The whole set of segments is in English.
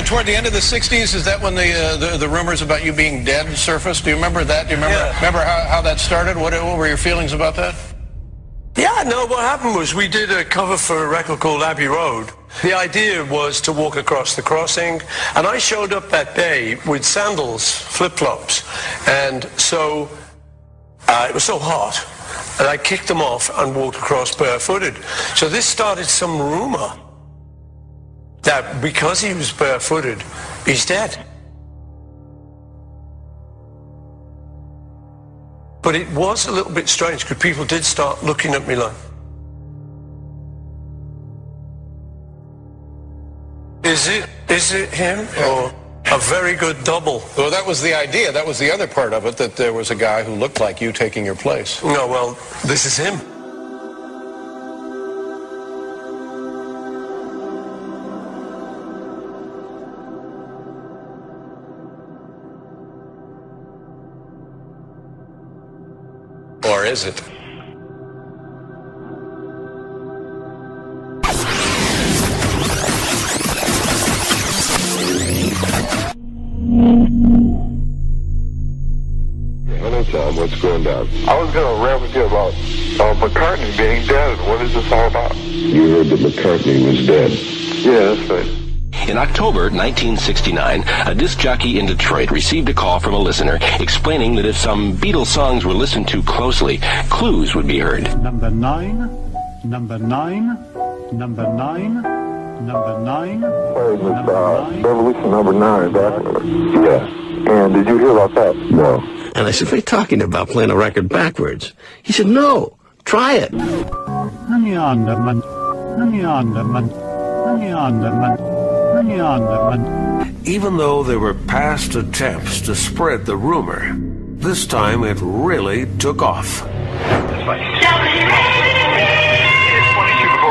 Toward the end of the 60s, is that when the rumors about you being dead surfaced? Do you remember that? Do you remember how that started? What were your feelings about that? Yeah, no, what happened was we did a cover for a record called Abbey Road. The idea was to walk across the crossing, and I showed up that day with sandals, flip-flops, and so it was so hot, and I kicked them off and walked across barefooted. So this started some rumor that because he was barefooted, he's dead. But it was a little bit strange because people did start looking at me like, is it him? Or a very good double? Well, that was the idea. That was the other part of it, that there was a guy who looked like you taking your place. No, well, this is him. Or is it? Hello, Tom. What's going down? I was going to rant with you about McCartney being dead. What is this all about? You heard that McCartney was dead. Yeah, that's right. In October 1969, a disc jockey in Detroit received a call from a listener explaining that if some Beatles songs were listened to closely, clues would be heard. Number 9, number 9, number 9, number 9. Revolution number 9, backwards. Yeah. And did you hear about that? No. And I said, what are you talking about, playing a record backwards? He said, no, try it. Even though there were past attempts to spread the rumor, this time it really took off. Before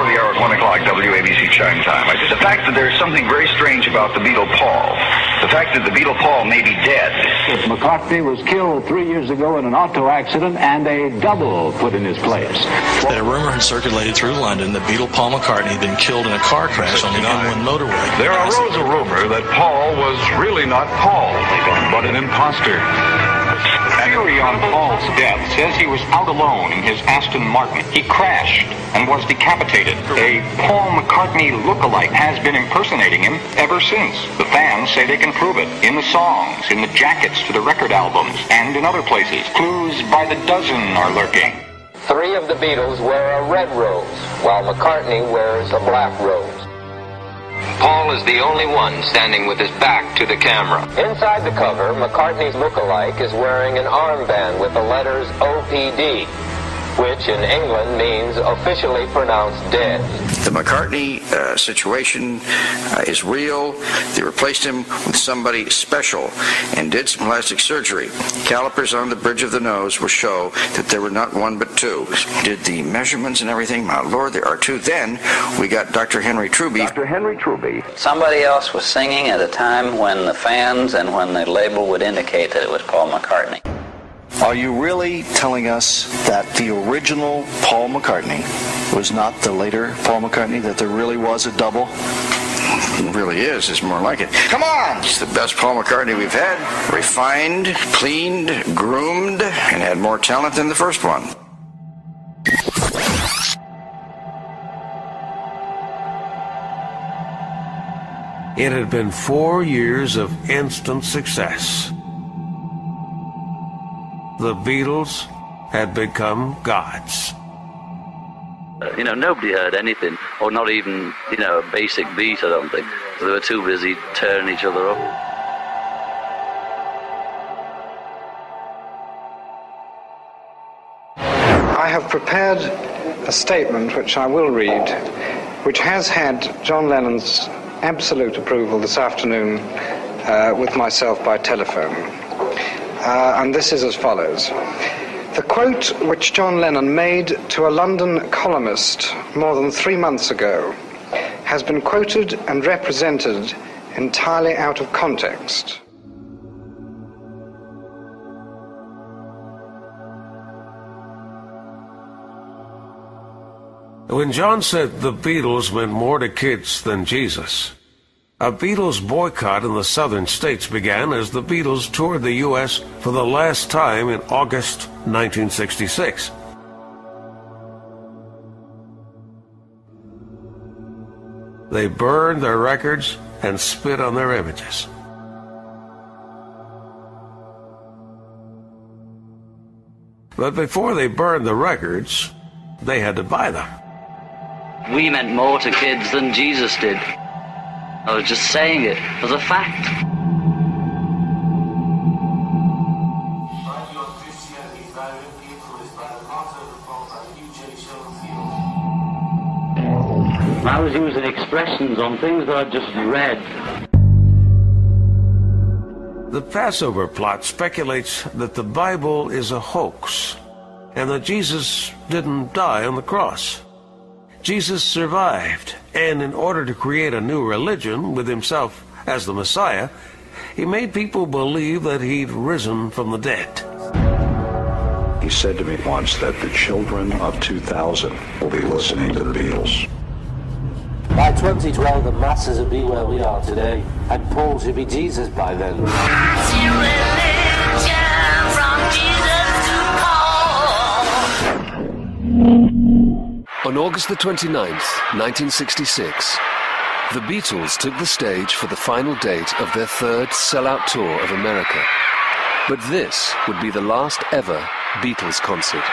the hour at 1 o'clock, WABC chime time. The fact that there's something very strange about the Beatle Paul. The fact that the Beatle Paul may be dead. McCartney was killed 3 years ago in an auto accident and a double put in his place. That a rumor had circulated through London that Beatle Paul McCartney had been killed in a car crash on the M1 motorway. There arose a rumor that Paul was really not Paul, but an imposter. Theory on Paul's death says he was out alone in his Aston Martin. He crashed and was decapitated. A Paul McCartney look-alike has been impersonating him ever since. The fans say they can prove it in the songs, in the jackets to the record albums, and in other places. Clues by the dozen are lurking. 3 of the Beatles wear a red rose, while McCartney wears a black rose. Paul is the only one standing with his back to the camera. Inside the cover, McCartney's look-alike is wearing an armband with the letters OPD, which in England means officially pronounced dead. The McCartney situation is real. They replaced him with somebody special and did some plastic surgery. Calipers on the bridge of the nose will show that there were not 1 but 2. Did the measurements and everything. My Lord, there are 2. Then we got Dr. Henry Truby. Dr. Henry Truby. Somebody else was singing at a time when the fans and when the label would indicate that it was Paul McCartney. Are you really telling us that the original Paul McCartney was not the later Paul McCartney, that there really was a double? It really is. It's more like it. Come on! It's the best Paul McCartney we've had. Refined, cleaned, groomed, and had more talent than the first one. It had been 4 years of instant success. The Beatles had become gods. Nobody heard anything, or not even, a basic beat, I don't think. So they were too busy tearing each other up. I have prepared a statement which I will read, which has had John Lennon's absolute approval this afternoon with myself by telephone. And this is as follows. The quote which John Lennon made to a London columnist more than 3 months ago has been quoted and represented entirely out of context. When John said the Beatles meant more to kids than Jesus, A Beatles boycott in the southern states began as the Beatles toured the U.S. for the last time in August 1966. They burned their records and spit on their images. But before they burned the records, they had to buy them. We meant more to kids than Jesus did. I was just saying it as a fact. I was using expressions on things that I just read. The Passover plot speculates that the Bible is a hoax and that Jesus didn't die on the cross. Jesus survived, and in order to create a new religion with himself as the Messiah, he made people believe that he'd risen from the dead. He said to me once that the children of 2000 will be listening to the Beatles. By 2012, the masses would be where we are today, and Paul should be Jesus by then. On August the 29th, 1966, the Beatles took the stage for the final date of their third sellout tour of America. But this would be the last ever Beatles concert.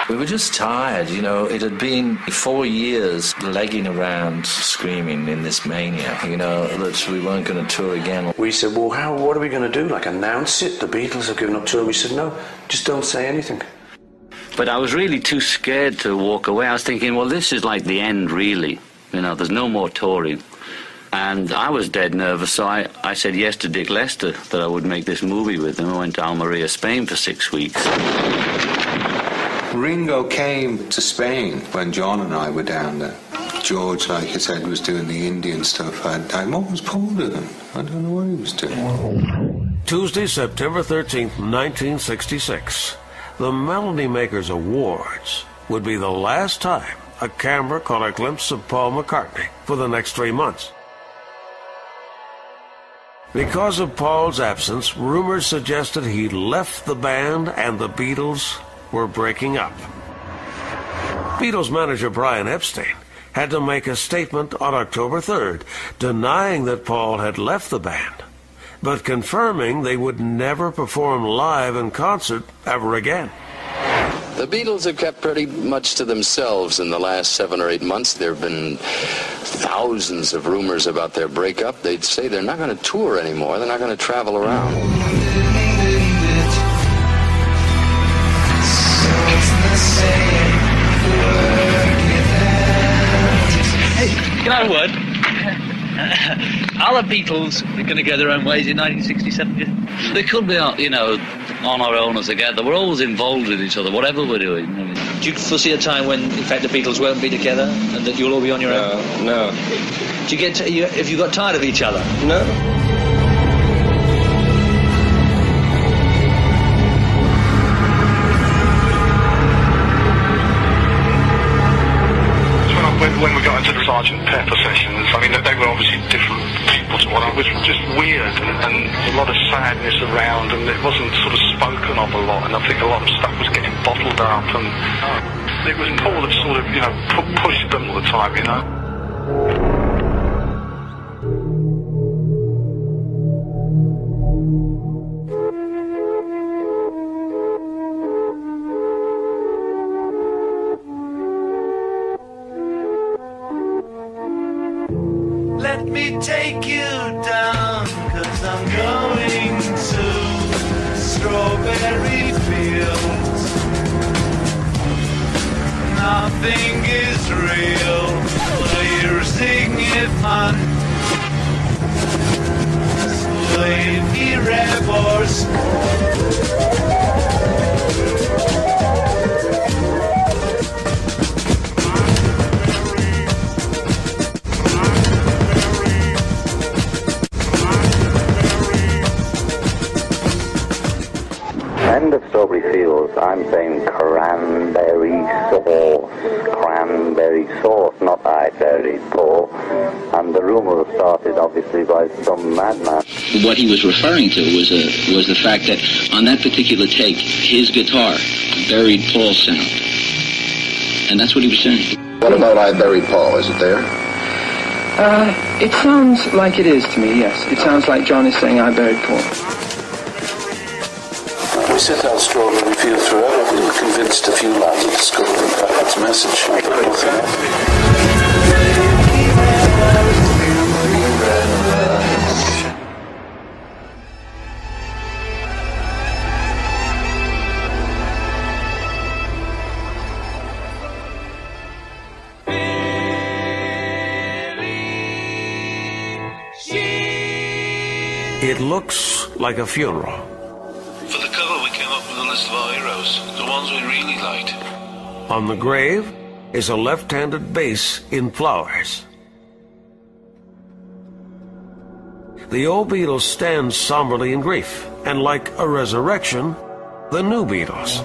We were just tired, you know. It had been 4 years legging around screaming in this mania, you know, that we weren't going to tour again. We said, well, what are we going to do? Like, announce it? The Beatles have given up touring. We said, no, just don't say anything. But I was really too scared to walk away. I was thinking, well, this is like the end, really. You know, there's no more touring. And I was dead nervous, so I said yes to Dick Lester, that I would make this movie with him. I went to Almeria, Spain for 6 weeks. Ringo came to Spain when John and I were down there. George, like I said, was doing the Indian stuff. What was Paul doing? I don't know what he was doing. Tuesday, September 13th, 1966. The Melody Makers Awards would be the last time a camera caught a glimpse of Paul McCartney for the next 3 months. Because of Paul's absence, rumors suggested he'd left the band and the Beatles were breaking up. Beatles manager Brian Epstein had to make a statement on October 3rd, denying that Paul had left the band, but confirming they would never perform live in concert ever again. The Beatles have kept pretty much to themselves in the last 7 or 8 months. There have been thousands of rumors about their breakup. They'd say they're not going to tour anymore. They're not going to travel around. Hey, can I have a word? Are the Beatles going to go their own ways in 1967? They could be, you know, on our own or together. We're always involved with each other, whatever we're doing. Do you foresee a time when, in fact, the Beatles won't be together and that you'll all be on your own? No. Do you have you got tired of each other? No. When we got into the Sgt. Pepper sessions, I mean, they were obviously different people to what I was. Just weird and a lot of sadness around, and it wasn't sort of spoken of a lot, and I think a lot of stuff was getting bottled up, and it was Paul that sort of, you know, pushed them all the time, you know. Let me take you down, 'cause I'm going to strawberry fields. Nothing is real, clear significant. Slave rebels. End of Strawberry Fields, I'm saying cranberry sauce. Cranberry sauce. course not I buried Paul, and the rumor was started obviously by some madman. What he was referring to was the fact that on that particular take, his guitar buried Paul's sound. And that's what he was saying. What about I Buried Paul? Is it there? It sounds like it is to me, yes. It sounds like John is saying I buried Paul. We set out Strawberry Fields forever. We were convinced a few lads had discovered its message, but nothing else. It looks like a funeral. For the cover, we came up with a list of our heroes, the ones we really liked. On the grave is a left-handed bass in flowers. The old Beatles stand somberly in grief, and like a resurrection, the new Beatles.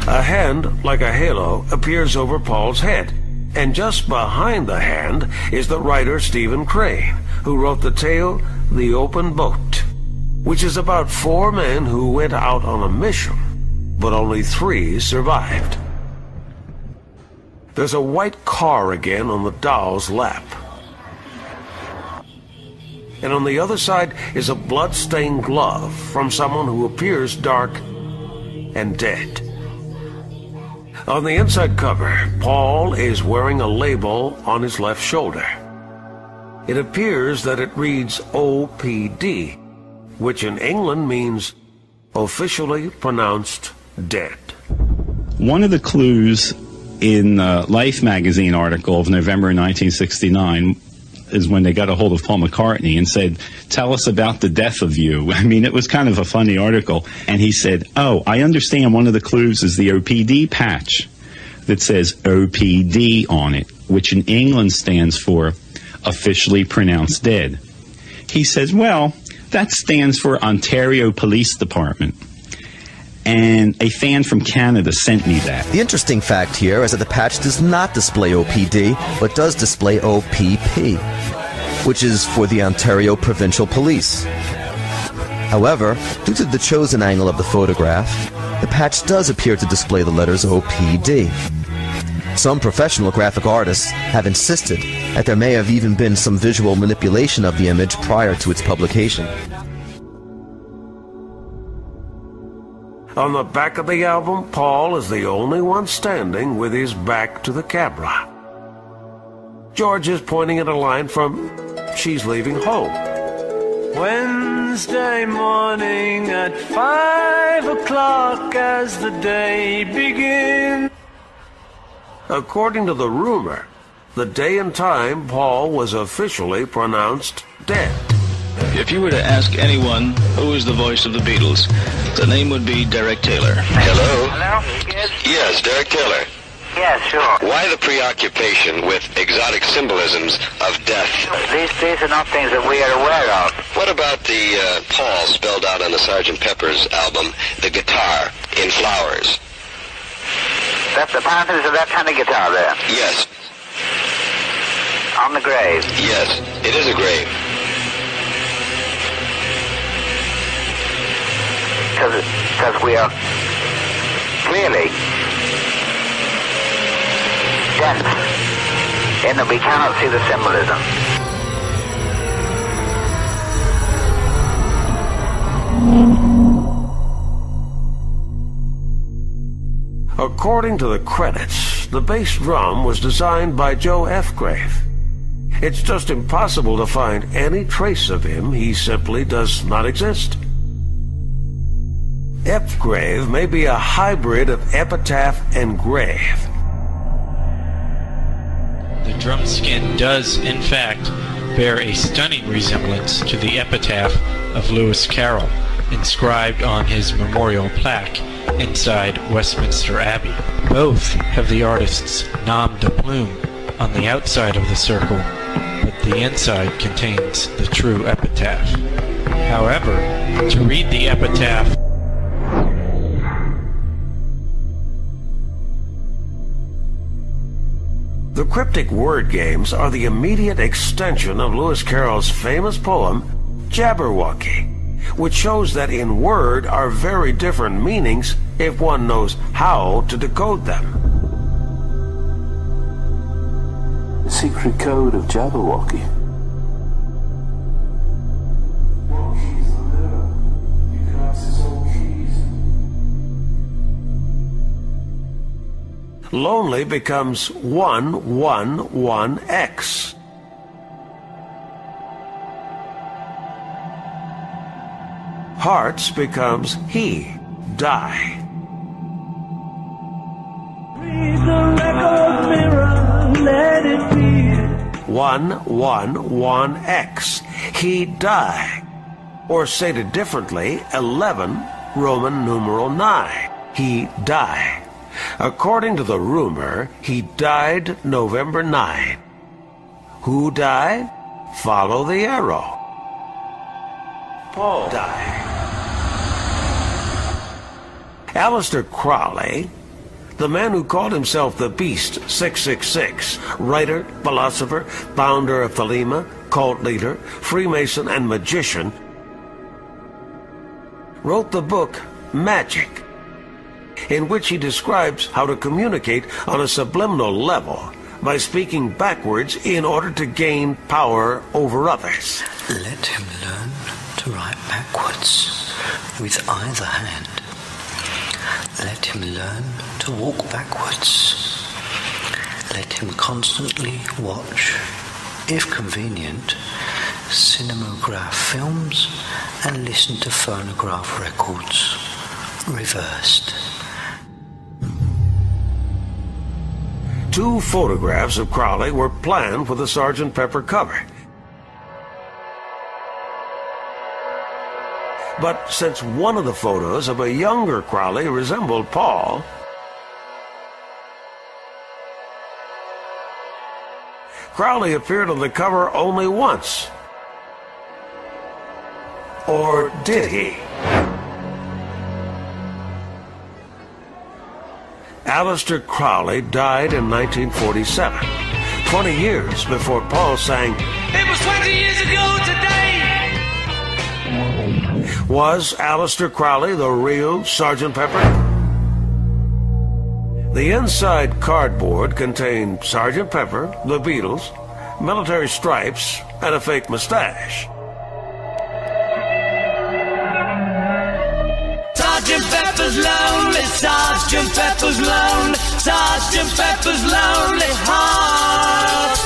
A hand, like a halo, appears over Paul's head, and just behind the hand is the writer Stephen Crane, who wrote the tale The Open Boat, which is about 4 men who went out on a mission, but only 3 survived. There's a white car again on the doll's lap. And on the other side is a blood-stained glove from someone who appears dark and dead. On the inside cover, Paul is wearing a label on his left shoulder. It appears that it reads OPD, which in England means officially pronounced dead. One of the clues in the Life magazine article of November 1969 is when they got a hold of Paul McCartney and said, "Tell us about the death of you." I mean, it was kind of a funny article. And he said, "Oh, I understand one of the clues is the OPD patch that says OPD on it, which in England stands for officially pronounced dead." He says, "Well, that stands for Ontario Police Department. And a fan from Canada sent me that." The interesting fact here is that the patch does not display OPD, but does display OPP, which is for the Ontario Provincial Police. However, due to the chosen angle of the photograph, the patch does appear to display the letters OPD. Some professional graphic artists have insisted that there may have even been some visual manipulation of the image prior to its publication. On the back of the album, Paul is the only one standing with his back to the camera. George is pointing at a line from She's Leaving Home. Wednesday morning at 5 o'clock as the day begins. According to the rumor, the day and time Paul was officially pronounced dead. If you were to ask anyone who is the voice of the Beatles, the name would be Derek Taylor. Hello? Hello? Yes, Derek Taylor. Yeah, sure. Why the preoccupation with exotic symbolisms of death? These are not things that we are aware of. What about the Paul spelled out on the Sgt. Pepper's album, the guitar in flowers? That's apparently there's that kind of guitar there. Yes. On the grave. Yes, it is a grave. Because we are clearly dense in that we cannot see the symbolism. According to the credits, the bass drum was designed by Joe F-Grave. It's just impossible to find any trace of him. He simply does not exist. F-Grave may be a hybrid of epitaph and grave. The drum skin does, in fact, bear a stunning resemblance to the epitaph of Lewis Carroll, inscribed on his memorial plaque inside Westminster Abbey. Both have the artist's nom de plume on the outside of the circle, but the inside contains the true epitaph. However, to read the epitaph, The cryptic word games are the immediate extension of Lewis Carroll's famous poem, Jabberwocky, which shows that in word are very different meanings if one knows how to decode them. The secret code of Jabberwocky. Lonely becomes 111X. Hearts becomes he, die. Read the record mirror, let it be. 111X, he die. Or stated differently, 11 Roman numeral 9, he die. According to the rumor, he died November 9. Who died? Follow the arrow. Paul died. Aleister Crowley, the man who called himself the Beast 666, writer, philosopher, founder of Thelema, cult leader, Freemason, and magician, wrote the book Magic, in which he describes how to communicate on a subliminal level by speaking backwards in order to gain power over others. Let him learn to write backwards with either hand. Let him learn to walk backwards. Let him constantly watch, if convenient, cinematograph films and listen to phonograph records, reversed. 2 photographs of Crowley were planned for the Sgt. Pepper cover. But since one of the photos of a younger Crowley resembled Paul, Crowley appeared on the cover only once. Or did he? Aleister Crowley died in 1947, 20 years before Paul sang, It was 20 years ago today. Was Aleister Crowley the real Sgt. Pepper? The inside cardboard contained Sgt. Pepper, the Beatles, military stripes, and a fake mustache. Sgt. Pepper's lonely, Sgt. Pepper's lonely, Sgt. Pepper's lonely heart.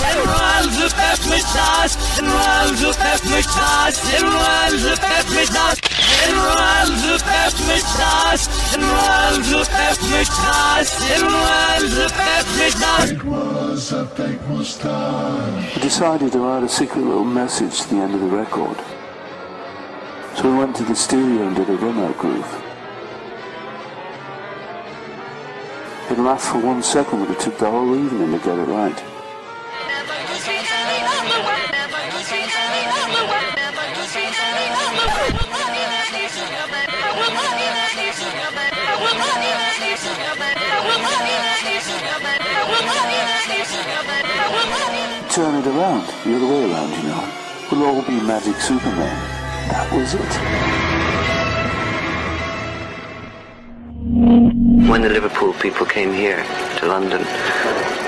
And runs the pepper sauce, and runs the pepper sauce, and runs the pepper sauce, and runs the pepper sauce, and runs the pepper sauce, and runs the pepper sauce. It was a fake mustache. I decided to write a secret little message at the end of the record. So we went to the studio and did a run-out groove. It laughed for 1 second, but it took the whole evening to get it right. Turn it around, the other way around, you know. We'll all be Magic Superman. That was it. When the Liverpool people came here to London,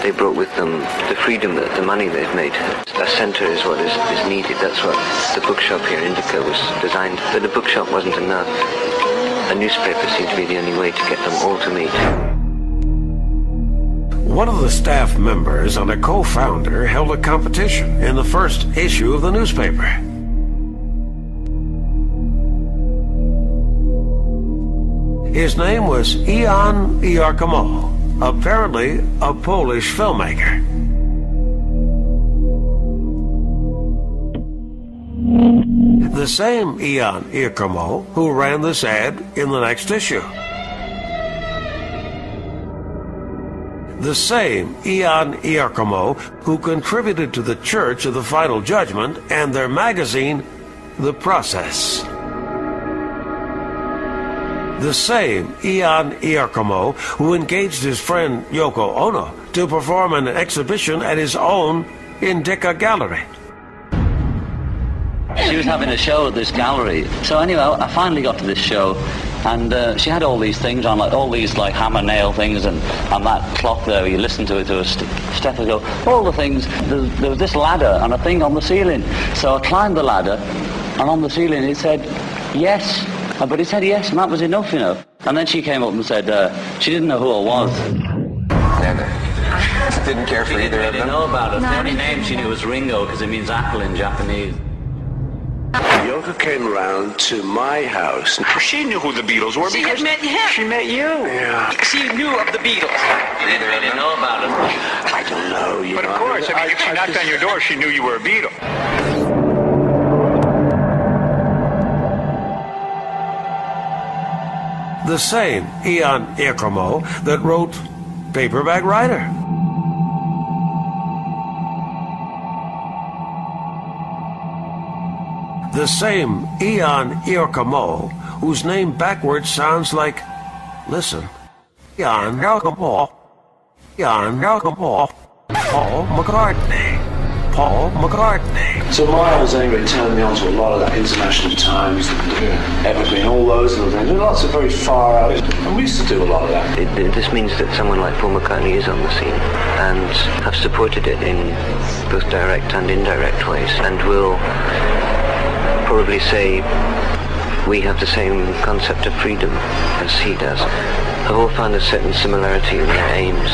they brought with them the freedom, the money they've made. A centre is what is needed. That's what the bookshop here, Indica, was designed. But the bookshop wasn't enough. A newspaper seemed to be the only way to get them all to meet. One of the staff members and a co-founder held a competition in the first issue of the newspaper. His name was Jan Iarkomo, apparently a Polish filmmaker. The same Jan Iarkomo who ran this ad in the next issue. The same Jan Iarkomo who contributed to the Church of the Final Judgment and their magazine, The Process. The same Ian Iarkomo who engaged his friend Yoko Ono to perform an exhibition at his own Indica Gallery. She was having a show at this gallery. So anyway, I finally got to this show, and she had all these things on, like all these like hammer nail things, and that clock there, you listen to it through a stethoscope, all the things. There was this ladder and a thing on the ceiling. So I climbed the ladder, and on the ceiling it said, yes. But it said yes, and that was enough, you know. And then she came up and said she didn't know who I was. Didn't care for either of them? Didn't know about it. The only name she knew was Ringo, because it means apple in Japanese. Yoko came around to my house. She knew who the Beatles were because she met him. She met you. Yeah. She knew of the Beatles. Neither of them know about it. I don't know. But of course, if she knocked on your door, she knew you were a Beatle. The same Ian Iarkomo that wrote Paperback Writer. The same Ian Iarkomo whose name backwards sounds like, listen, Ian Iarkomo, Ian Iarkomo, Paul McCartney. Paul McCartney. So Miles anyway turned me on to a lot of that International Times, Evergreen, all those little things. There are lots of very far out, and we used to do a lot of that. This means that someone like Paul McCartney is on the scene and have supported it in both direct and indirect ways, and will probably say we have the same concept of freedom as he does. I've all found a certain similarity in their aims,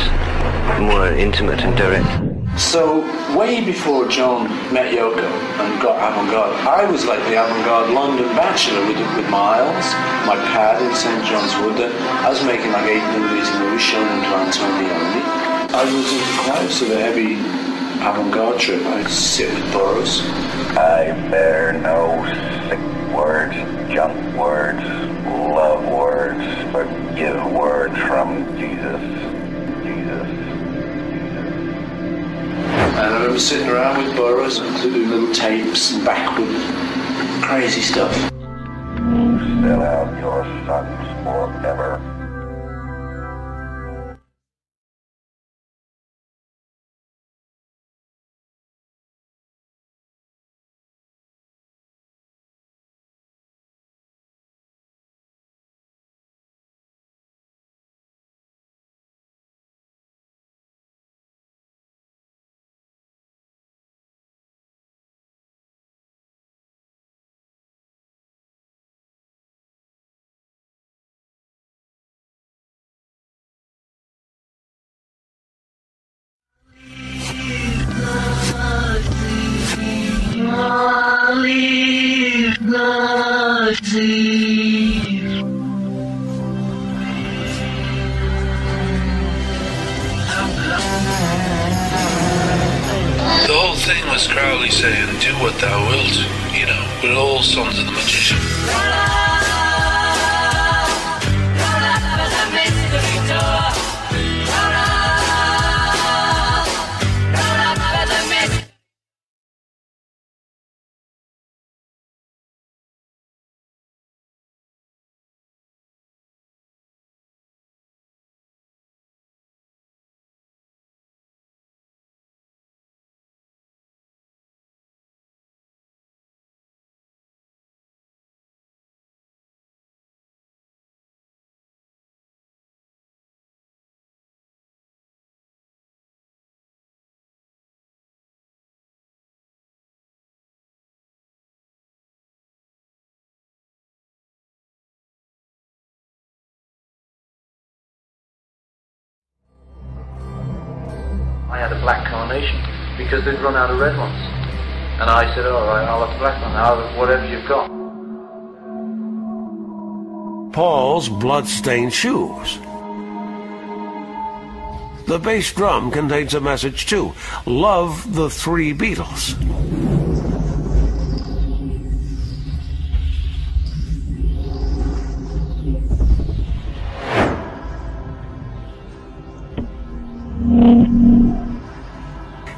more intimate and direct. So, way before John met Yoko and got Avant-Garde, I was like the Avant-Garde London bachelor with Miles, my pad in St. John's Wood. I was making like 8 movies and we were showing them to Antonioni. I was in quite sort of heavy avant-garde trip. I'd sit with Burroughs. I bear no sick words, junk words, love words, but give words from Jesus. And I remember sitting around with Burroughs and doing little tapes and backward crazy stuff. Sell out your sons forever. The whole thing was Crowley saying, do what thou wilt, you know, with all Sons of the Magician. I had a black carnation because they'd run out of red ones. And I said, all right, I'll have the black one. I'll have whatever you've got. Paul's Bloodstained Shoes. The bass drum contains a message too. Love the three Beatles.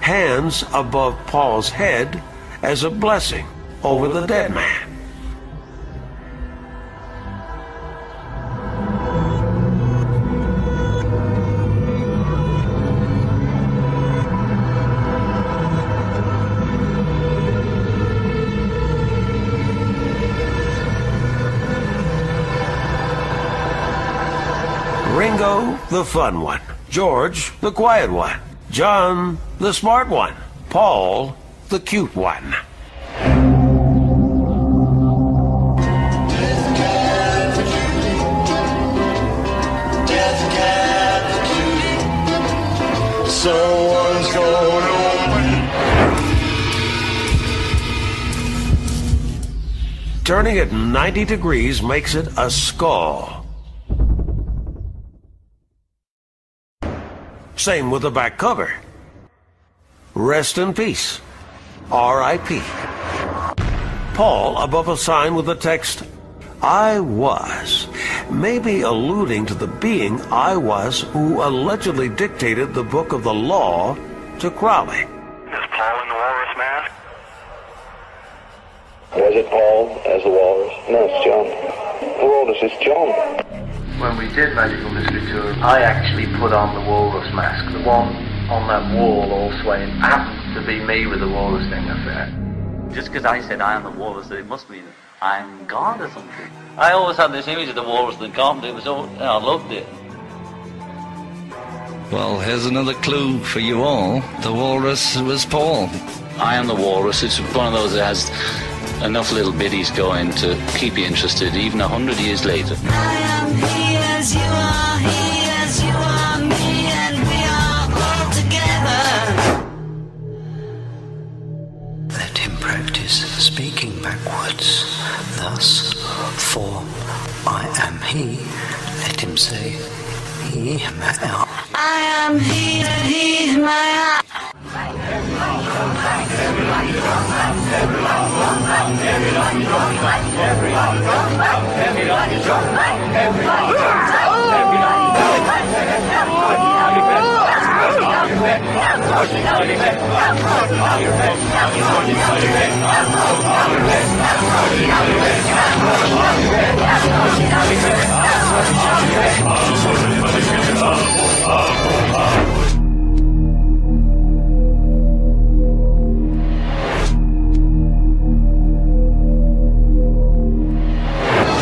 Hands above Paul's head as a blessing over the dead man. the fun one. George, the quiet one. John, the smart one. Paul, the cute one. Someone's gonna win. Turning it 90 degrees makes it a skull. Same with the back cover. Rest in peace. R.I.P. Paul above a sign with the text, I was, maybe alluding to the being I was who allegedly dictated the book of the law to Crowley. Is Paul in the walrus mask? Was it Paul as the walrus? No, it's John. The walrus is John. When we did Magical Mystery Tour, I actually put on the walrus mask. The one on that wall all swaying happened to be me with the walrus thing up there. Just because I said I am the walrus, it must mean I'm God or something. I always had this image of the walrus that God. It was all, I loved it. Well, here's another clue for you all. The walrus was Paul. I am the walrus. It's one of those that has enough little biddies going to keep you interested even 100 years later. I am he as you are, he as you are, me, and we are all together. Let him practice speaking backwards. Thus, for I am he, let him say, he, my. I am he, my.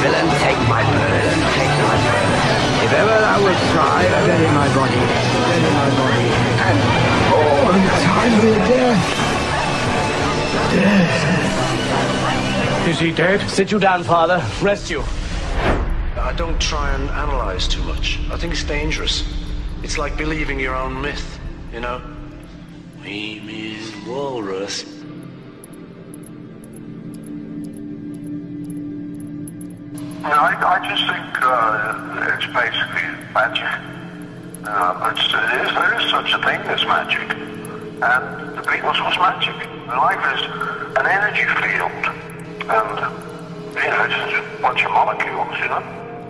Villain, take my burden, take my burden. If ever thou wilt try, dead in my body, dead in my body, and untimely death. Death. Is he dead? Sit you down, Father. Rest you. I don't try and analyze too much. I think it's dangerous. It's like believing your own myth, you know? We mean walrus. I just think it's basically magic. There is such a thing as magic. And the Beatles was magic. Life is an energy field. And, you know, it's just a bunch of molecules, you know?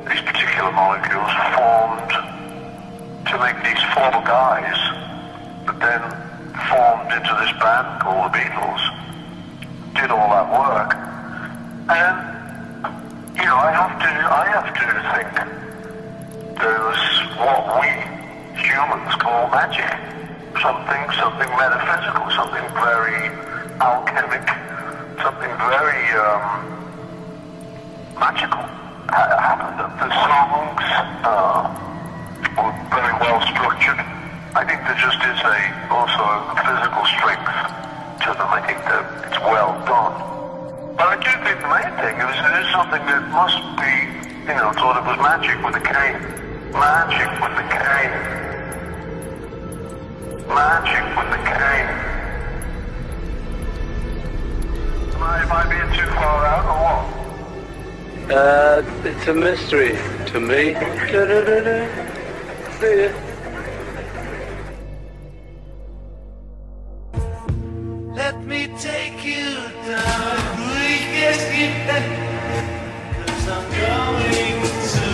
These particular molecules formed to make these four guys, but then formed into this band called the Beatles. Did all that work. And, you know, I have to think there's what we humans call magic. Something metaphysical, something very alchemic, something very magical happened. The songs were very well structured. I think there just is also a physical strength to them. I think that it's well done. But I do think the main thing is it is something that must be, you know, thought it was magic with a K. Magic with a K. Magic with the K. Am I being too far out or what? It's a mystery to me. See ya. Let me take you down the quickest cause I'm going to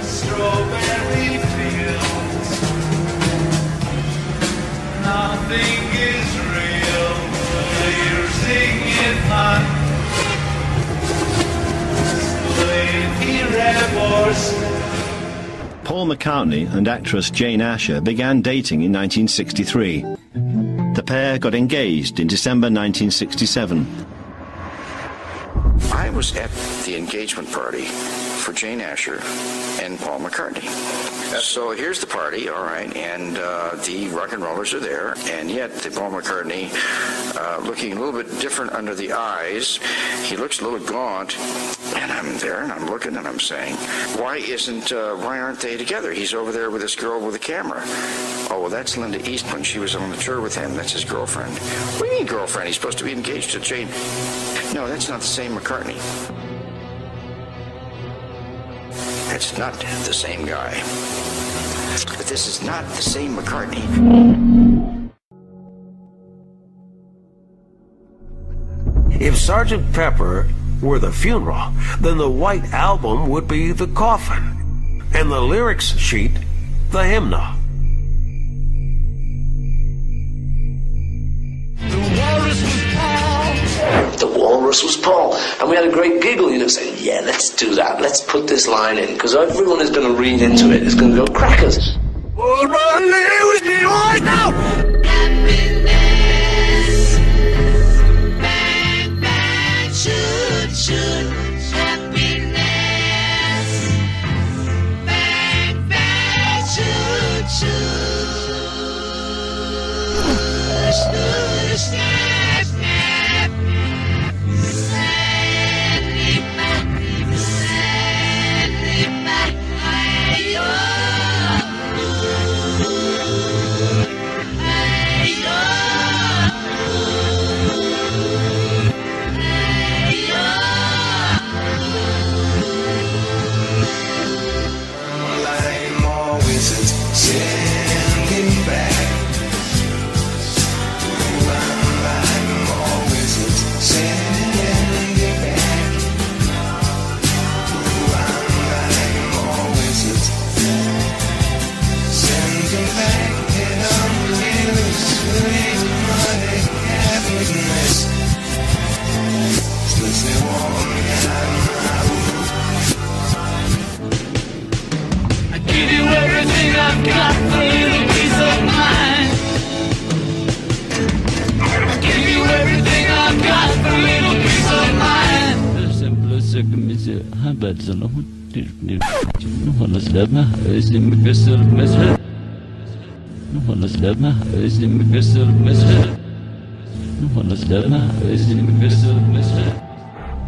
strawberry fields. Nothing is real, you're singing on. Paul McCartney and actress Jane Asher began dating in 1963. The pair got engaged in December 1967. I was at the engagement party for Jane Asher and Paul McCartney. So here's the party, all right, and the rock and rollers are there, and yet the Paul McCartney looking a little bit different under the eyes. He looks a little gaunt, and I'm there, and I'm looking, and I'm saying, why aren't they together? He's over there with this girl with a camera. Oh, well, that's Linda Eastman. She was on the tour with him. That's his girlfriend. What do you mean girlfriend? He's supposed to be engaged to Jane. No, that's not the same McCartney. That's not the same guy. But this is not the same McCartney. If Sgt. Pepper were the funeral, then the White Album would be the coffin, and the lyrics sheet the hymnal. The Walrus was Paul, and we had a great giggle, saying, yeah, let's do that, let's put this line in, because everyone is going to read into it, it's going to go crackers.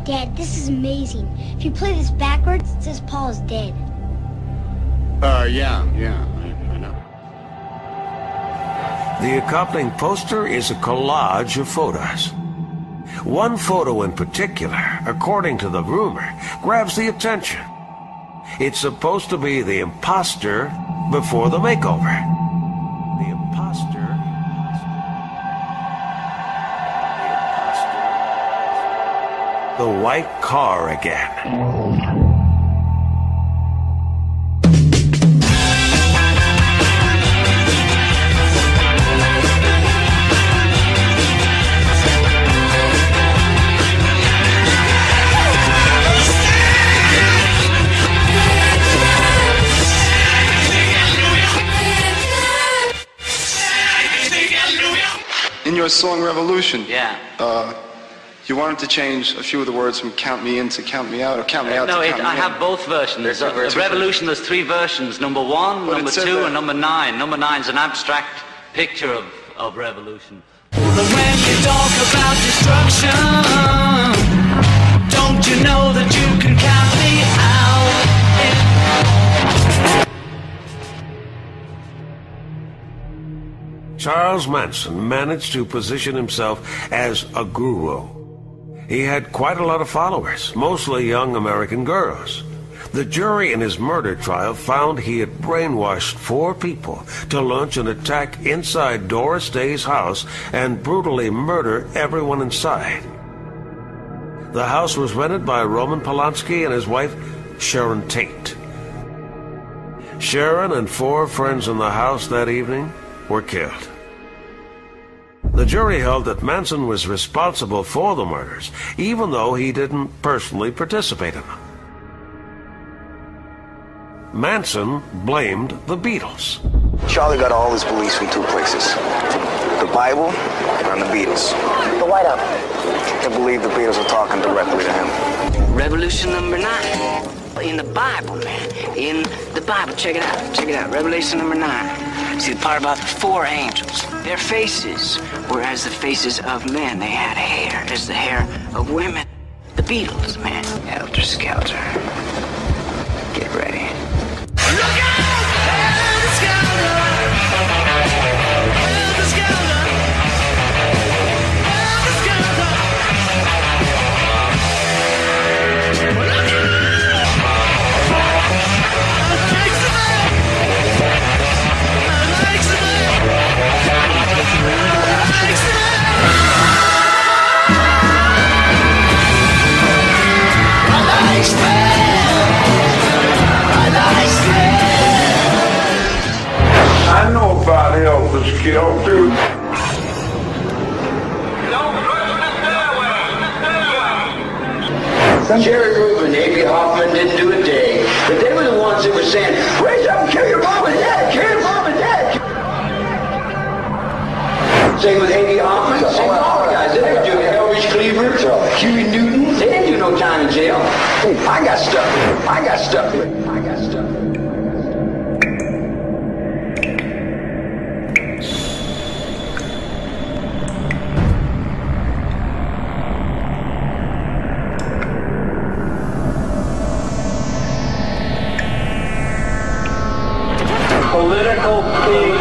Dad, this is amazing. If you play this backwards, it says Paul is dead. Yeah, I know. The accompanying poster is a collage of photos. One photo in particular, according to the rumor, grabs the attention. It's supposed to be the imposter before the makeover. The imposter. The white car again. In your song Revolution, yeah, you wanted to change a few of the words from "count me in" to "count me out," or "count me out" no, to "count me in." I have both versions. Revolution, there's three versions: number 1, number 2, and number 9. Number 9's an abstract picture of revolution. But when you talk about destruction, don't you know that you can count me out? Charles Manson managed to position himself as a guru. He had quite a lot of followers, mostly young American girls. The jury in his murder trial found he had brainwashed 4 people to launch an attack inside Doris Day's house and brutally murder everyone inside. The house was rented by Roman Polanski and his wife, Sharon Tate. Sharon and 4 friends in the house that evening were killed. The jury held that Manson was responsible for the murders, even though he didn't personally participate in them. Manson blamed the Beatles. Charlie got all his beliefs from 2 places. The Bible and the Beatles. The White Album. He believed the Beatles were talking directly to him. Revolution number 9. In the Bible, man. In the Bible. Check it out. Check it out. Revelation number 9. See the part about the 4 angels. Their faces were as the faces of men. They had hair as the hair of women. The Beatles, man. Helter Skelter. Get ready. Look out! Helter Skelter! Helter Skelter! Helter Skelter! Look out! I know about Helter Skelter. Jerry Rubin, A.B. Hoffman didn't do a day, but they were the ones that were saying, raise up and kill your mom and dad, kill your mom and dad. Same with A.B. Hoffman, same with all the guys. They didn't do it. Elvis Cleaver, Huey Newton, they didn't do no time in jail. I got stuck. I got stuck. I got stuck. Political peak.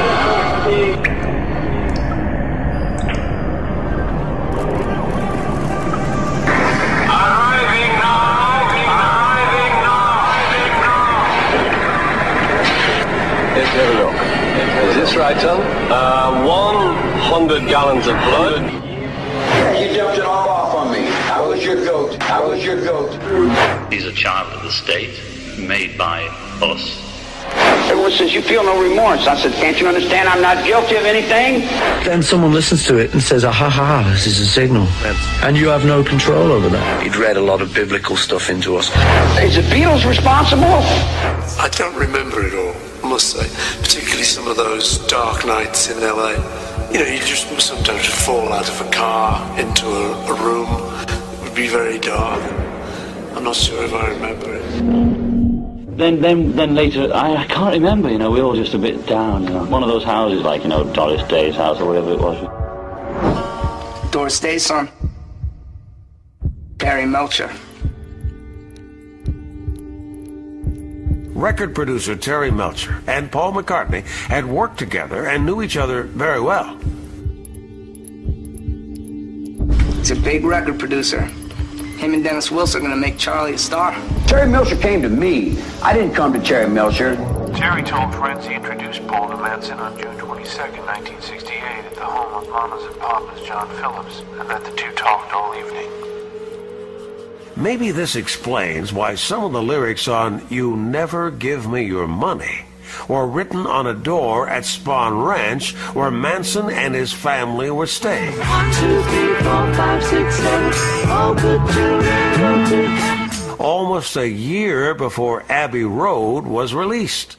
Is this right, Tom? 100 gallons of blood. Yeah, you dumped it all off on me. I was your goat. I was your goat. He's a child of the state, made by us. Everyone says, you feel no remorse. I said, can't you understand I'm not guilty of anything? Then someone listens to it and says, ah, ha, ha, this is a signal. And you have no control over that. He'd read a lot of biblical stuff into us. Is the Beatles responsible? I don't remember it all, I must say. Particularly some of those dark nights in LA. You know, you just sometimes fall out of a car into a room. It would be very dark. I'm not sure if I remember it. Then later, I can't remember, you know, we were all just a bit down, you know. One of those houses, like, you know, Doris Day's house or whatever it was. Doris Day's son. Terry Melcher. Record producer Terry Melcher and Paul McCartney had worked together and knew each other very well. He's a big record producer. Him and Dennis Wilson are going to make Charlie a star. Terry Melcher came to me. I didn't come to Terry Melcher. Terry told friends he introduced Paul to Manson on June 22nd, 1968 at the home of Mama's and Papa's John Phillips, and that the two talked all evening. Maybe this explains why some of the lyrics on You Never Give Me Your Money were written on a door at Spahn Ranch where Manson and his family were staying. 1, 2, 3, 4, 5, 6, 7, all good children. Almost a year before Abbey Road was released.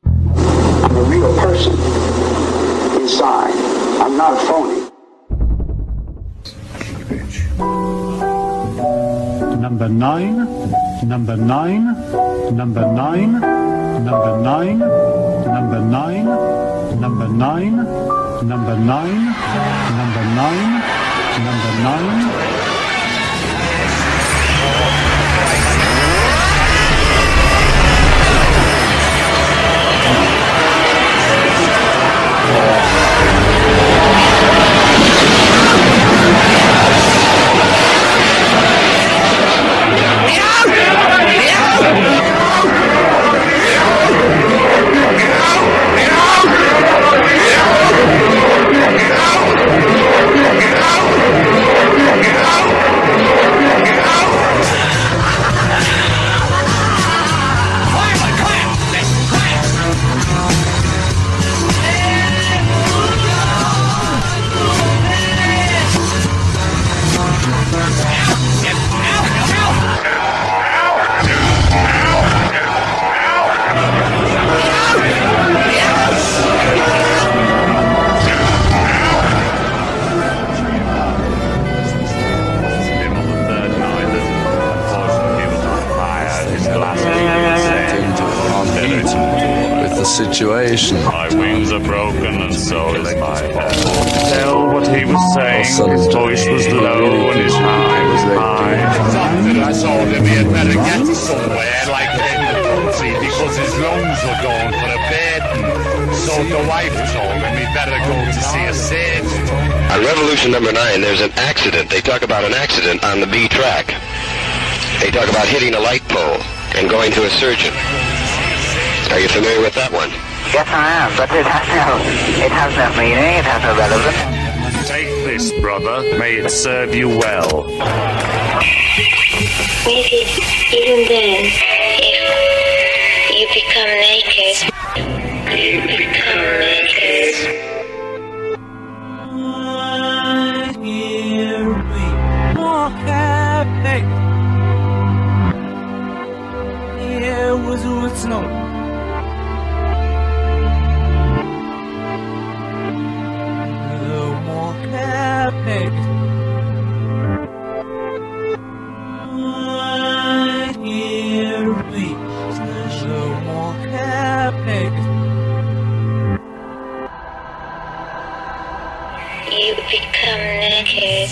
I'm a real person inside. I'm not a phony. Number 9, number 9, number 9, number 9, number 9, number 9, number 9, number 9, number 9. Get out! condition. My wings are broken and so is my head. Tell what he was saying. His voice was low and his high was high. I told him he had better get somewhere like in the country because his lungs were going for a bed. So the wife told him he'd better go to see a surgeon. On Revolution number 9, there's an accident. They talk about an accident on the B track. They talk about hitting a light pole and going to a surgeon. Are you familiar with that one? Yes, I am, but it has no meaning, it has no relevance. Take this, brother. May it serve you well. Maybe even then, if you become naked, Here we walk happy. Here was what's known. you become naked.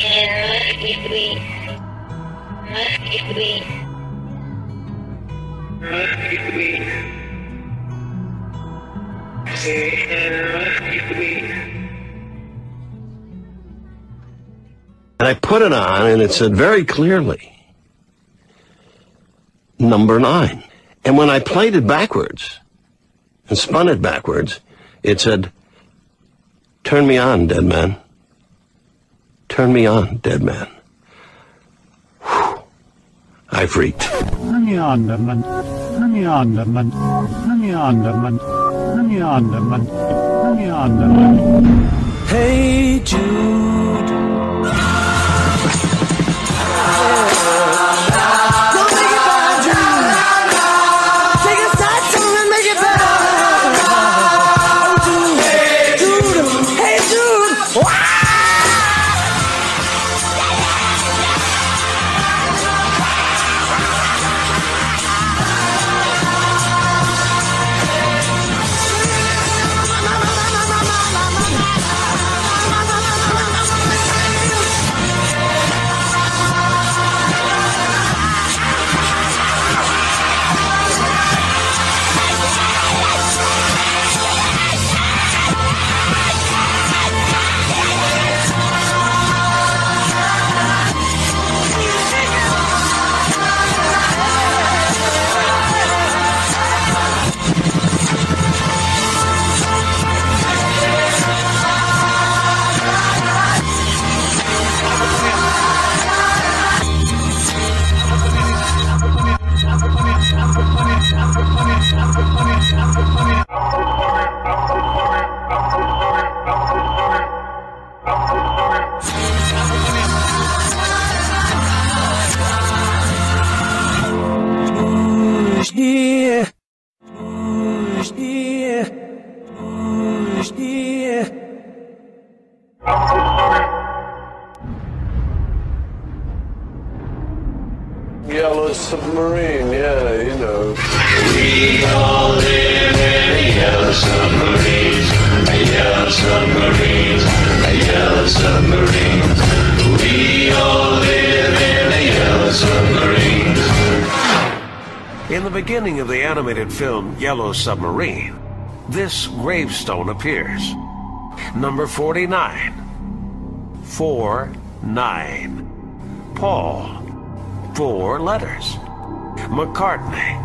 And what if we And I put it on, and it said very clearly, number 9. And when I played it backwards and spun it backwards, it said, turn me on, dead man. Turn me on, dead man. Whew. I freaked. Hey Jude. Yellow submarine, yeah, you know. We all live in a yellow submarine, a yellow submarine, a yellow submarine. We all live in a yellow submarine. In the beginning of the animated film Yellow Submarine, this gravestone appears. Number 49. 4-9. Paul. 4 letters. McCartney.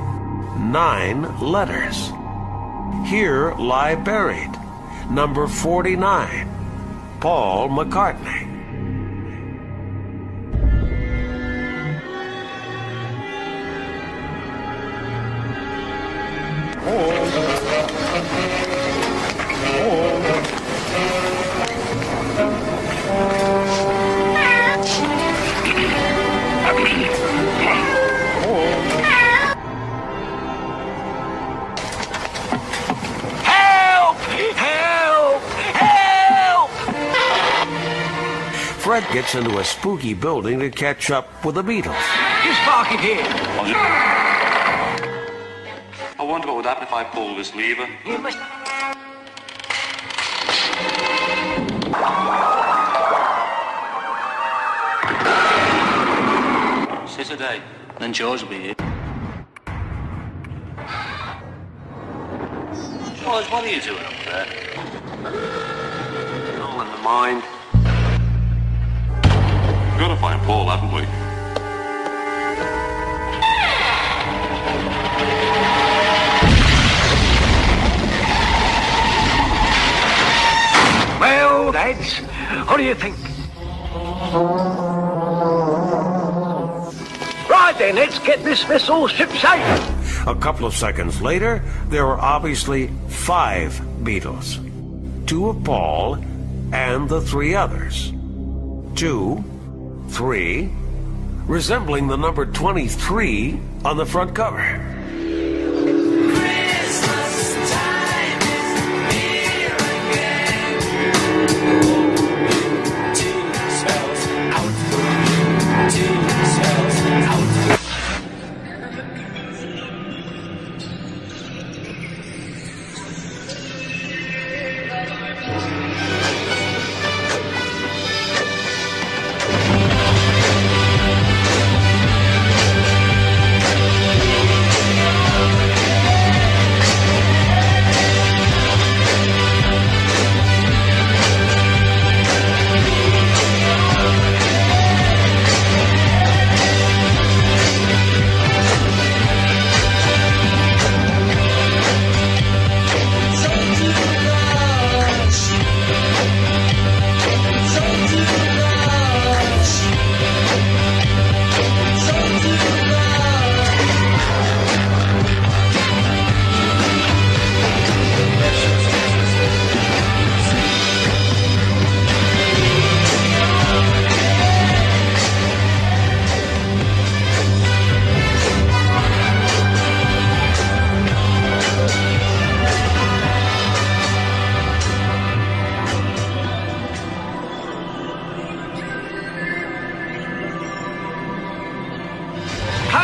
9 letters. Here lie buried. Number 49. Paul McCartney. Fred gets into a spooky building to catch up with the Beatles. Just park it here. wonder what would happen if I pulled this lever. You must... Sit a day, then George will be here. George, what are you doing up there? All in the mind. We've got to find Paul, haven't we? Well, lads, what do you think? Right then, let's get this vessel shipshape. A couple of seconds later, there were obviously 5 Beatles. 2 of Paul and the 3 others. 2, 3, resembling the number 23 on the front cover.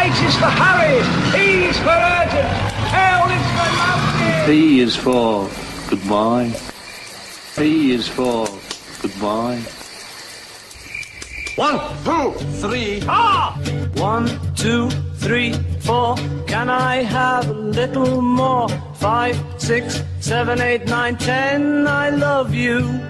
H is for Harry. E is for urgent. L is for lovely. P is for goodbye. P is for goodbye. 1, 2, 3, 4. 1, 2, 3, 4. Can I have a little more? 5, 6, 7, 8, 9, 10. I love you.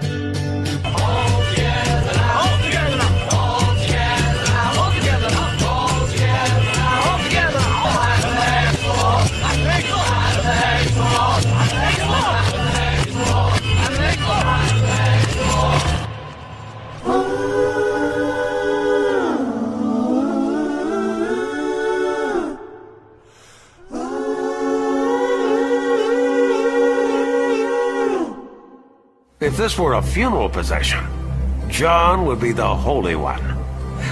If this were a funeral procession, John would be the Holy One,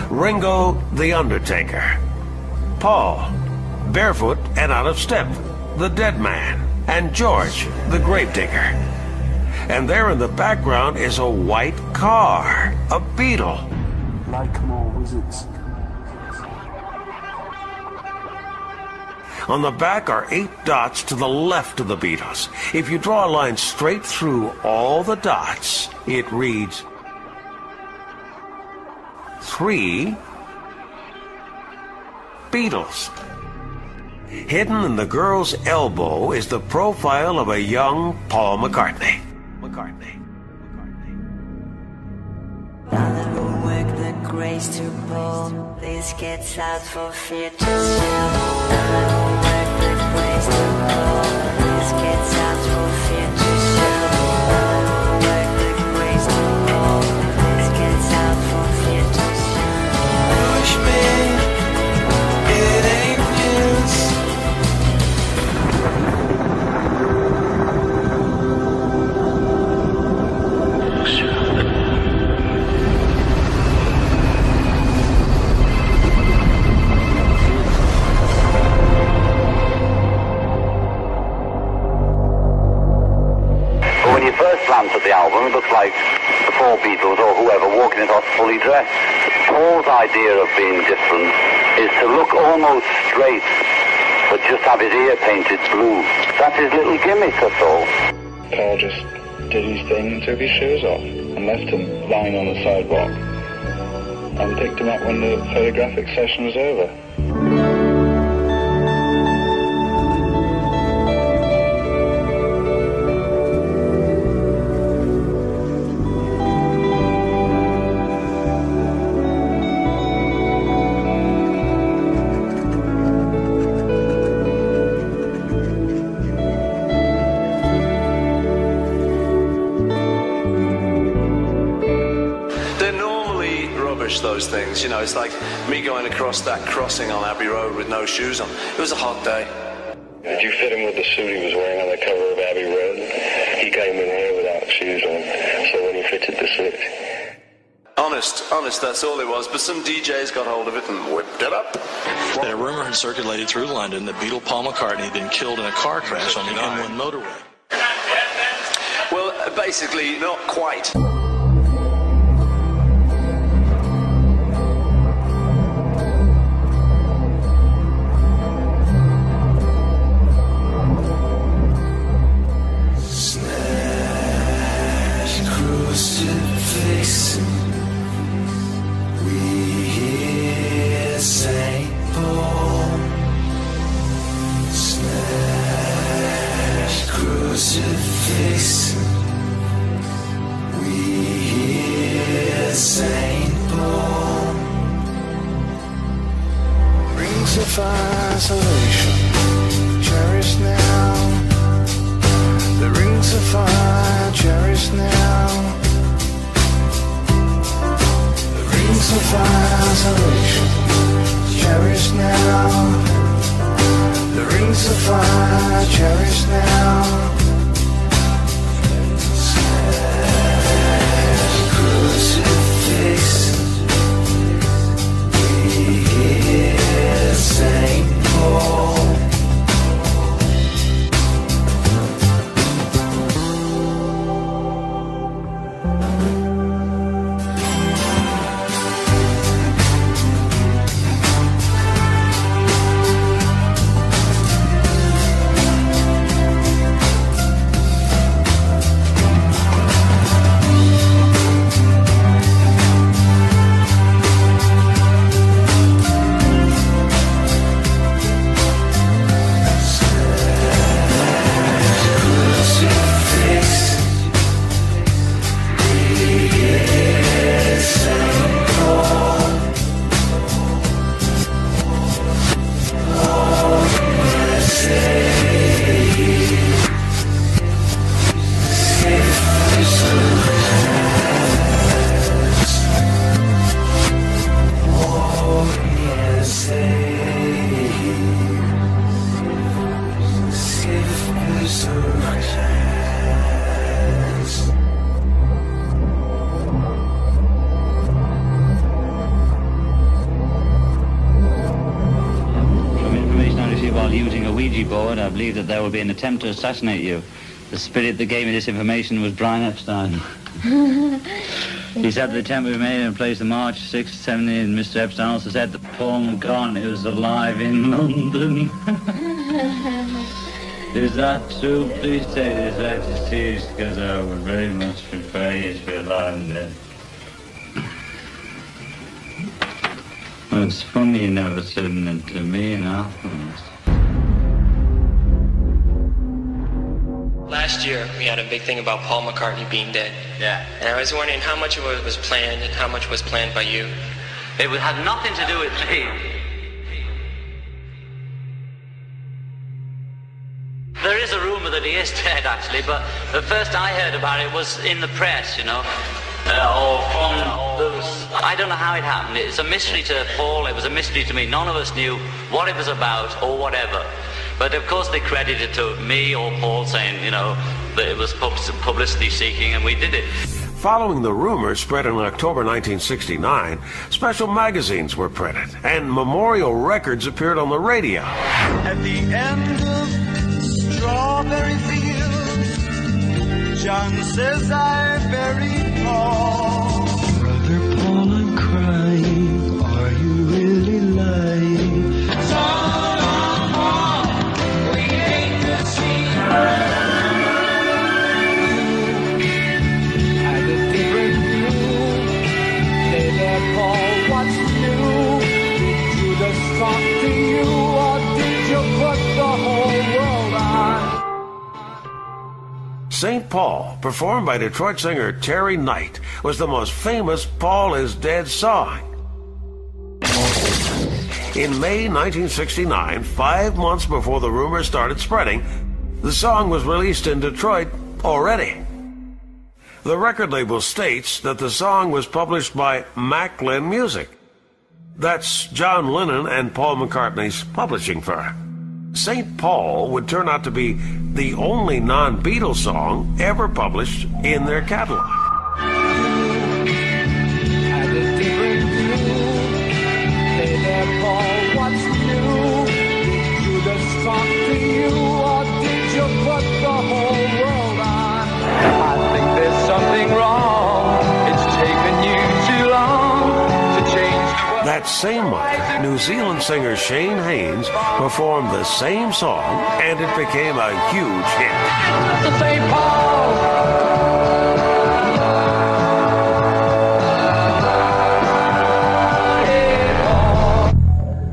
Ringo the Undertaker, Paul, barefoot and out of step, the Dead Man, and George, the Gravedigger. And there in the background is a white car, a Beetle. Like more wizards. On the back are 8 dots to the left of the Beatles. If you draw a line straight through all the dots, it reads 3 Beatles. Hidden in the girl's elbow is the profile of a young Paul McCartney. Work the grace to pull these kids out for fear to sell. Work the grace to pull these kids out for fear to sell. Work the grace to pull these kids out for fear to sell. Push me, it ain't use. When you first glance at the album, it looks like the 4 Beatles or whoever walking it off fully dressed. Paul's idea of being different is to look almost straight but just have his ear painted blue. That's his little gimmick, that's all. Paul just did his thing and took his shoes off and left him lying on the sidewalk and picked him up when the photographic session was over. Those things, you know, it's like me going across that crossing on Abbey Road with no shoes on. It was a hot day. Did you fit him with the suit he was wearing on the cover of Abbey Road? He came in here without shoes on, so when he fitted the suit. Honest, that's all it was, but some DJs got hold of it and whipped it up. And a rumor had circulated through London that Beatle Paul McCartney had been killed in a car crash on the M1 motorway. Well, basically, not quite. Isolation, cherish now. The rings of fire, cherish now. The rings of isolation, cherish now. The rings of fire, cherish now. Crucifix, we hear Saint Paul. I believe that there will be an attempt to assassinate you. The spirit that gave me this information was Brian Epstein. He said the attempt would be made in a place on March 6th, 70, and Mr. Epstein also said that Paul McCartney was alive in London. Is that true? Please take this out to serious, because I would very much prefer you to be alive and dead. Well, it's funny you never said it to me and afterwards. Last year, we had a big thing about Paul McCartney being dead. Yeah. And I was wondering how much of it was planned and how much was planned by you. It had nothing to do with me. There is a rumor that he is dead, actually, but the first I heard about it was in the press, you know. I don't know how it happened. It's a mystery to Paul. It was a mystery to me. None of us knew what it was about or whatever. But of course they credited it to me or Paul saying, you know, that it was publicity seeking, and we did it. Following the rumor spread in October 1969, special magazines were printed, and memorial records appeared on the radio. At the end of Strawberry Fields, John says I buried Paul. Brother Paul, I'm crying. Are you really lying? St. Paul, performed by Detroit singer Terry Knight, was the most famous Paul is Dead song. In May 1969, 5 months before the rumors started spreading, the song was released in Detroit already. The record label states that the song was published by Macklin Music. That's John Lennon and Paul McCartney's publishing firm. St. Paul would turn out to be the only non-Beatles song ever published in their catalog. That same month, New Zealand singer Shane Haynes performed the same song, and it became a huge hit. St. Paul.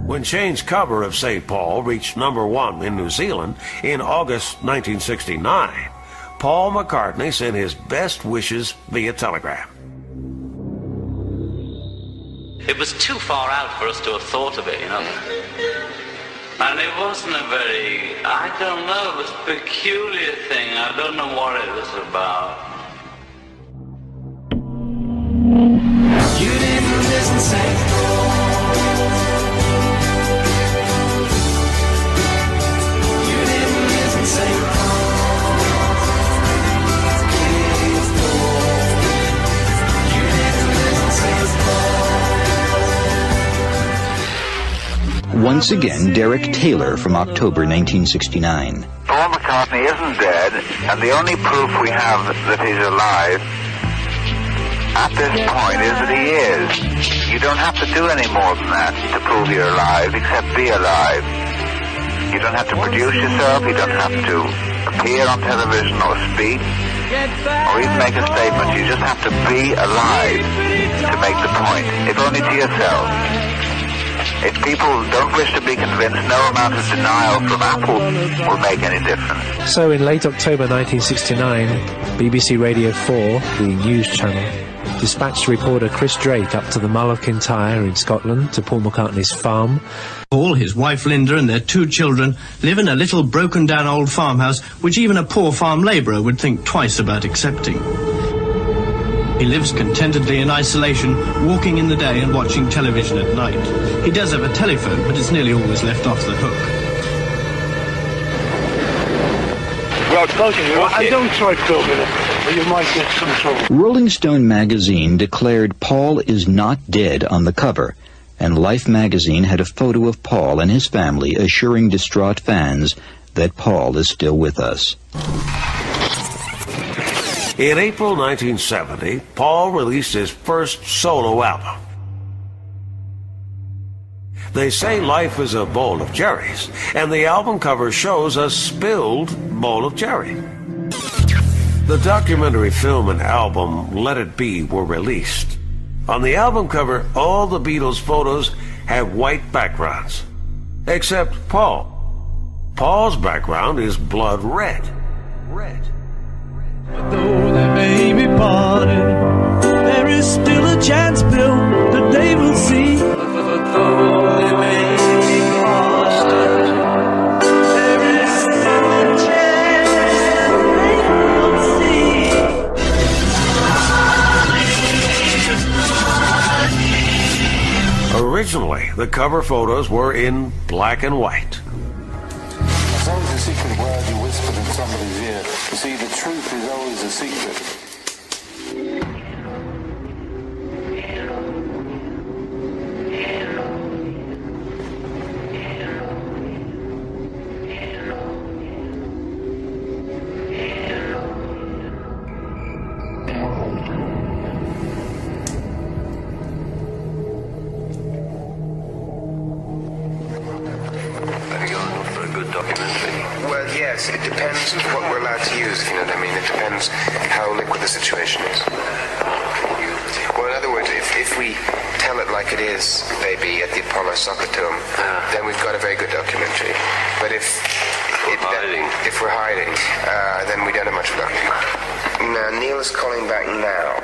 When Shane's cover of St. Paul reached #1 in New Zealand in August 1969, Paul McCartney sent his best wishes via telegram. It was too far out for us to have thought of it, you know. And it wasn't a very, I don't know, it was a peculiar thing. I don't know what it was about. You didn't listen, St. Paul. You didn't listen, St. Paul. You didn't listen, St. Paul. Once again, Derek Taylor from October 1969. Paul McCartney isn't dead, and the only proof we have that he's alive at this point is that he is. You don't have to do any more than that to prove you're alive, except be alive. You don't have to produce yourself, you don't have to appear on television or speak, or even make a statement. You just have to be alive to make the point, if only to yourself. If people don't wish to be convinced, no amount of denial from Apple will make any difference. So in late October 1969, BBC Radio 4, the news channel, dispatched reporter Chris Drake up to the Mull of Kintyre in Scotland to Paul McCartney's farm. Paul, his wife Linda and their 2 children live in a little broken-down old farmhouse which even a poor farm labourer would think twice about accepting. He lives contentedly in isolation, walking in the day and watching television at night. He does have a telephone, but it's nearly always left off the hook. I don't try filming it, or you might get some trouble. Rolling Stone magazine declared Paul is not dead on the cover, and Life magazine had a photo of Paul and his family assuring distraught fans that Paul is still with us. In April 1970, Paul released his first solo album. They say life is a bowl of cherries, and the album cover shows a spilled bowl of cherry. The documentary film and album Let It Be were released. On the album cover, all the Beatles photos have white backgrounds, except Paul. Paul's background is blood red. Though they may be parted, there is still a chance, Bill, that they will see. Though they may be parted, there is still a chance that they will see. Originally, the cover photos were in black and white. It's always a secret word you whispered in somebody's ear. You see, the truth is always a secret. Well, yes, it depends what we're allowed to use, if you know what I mean. It depends how liquid the situation is. Well, in other words, if we tell it like it is, baby, at the Apollo Soccer Tomb, then we've got a very good documentary. But if If we're hiding, then we don't have much luck. Now, Neil is calling back now.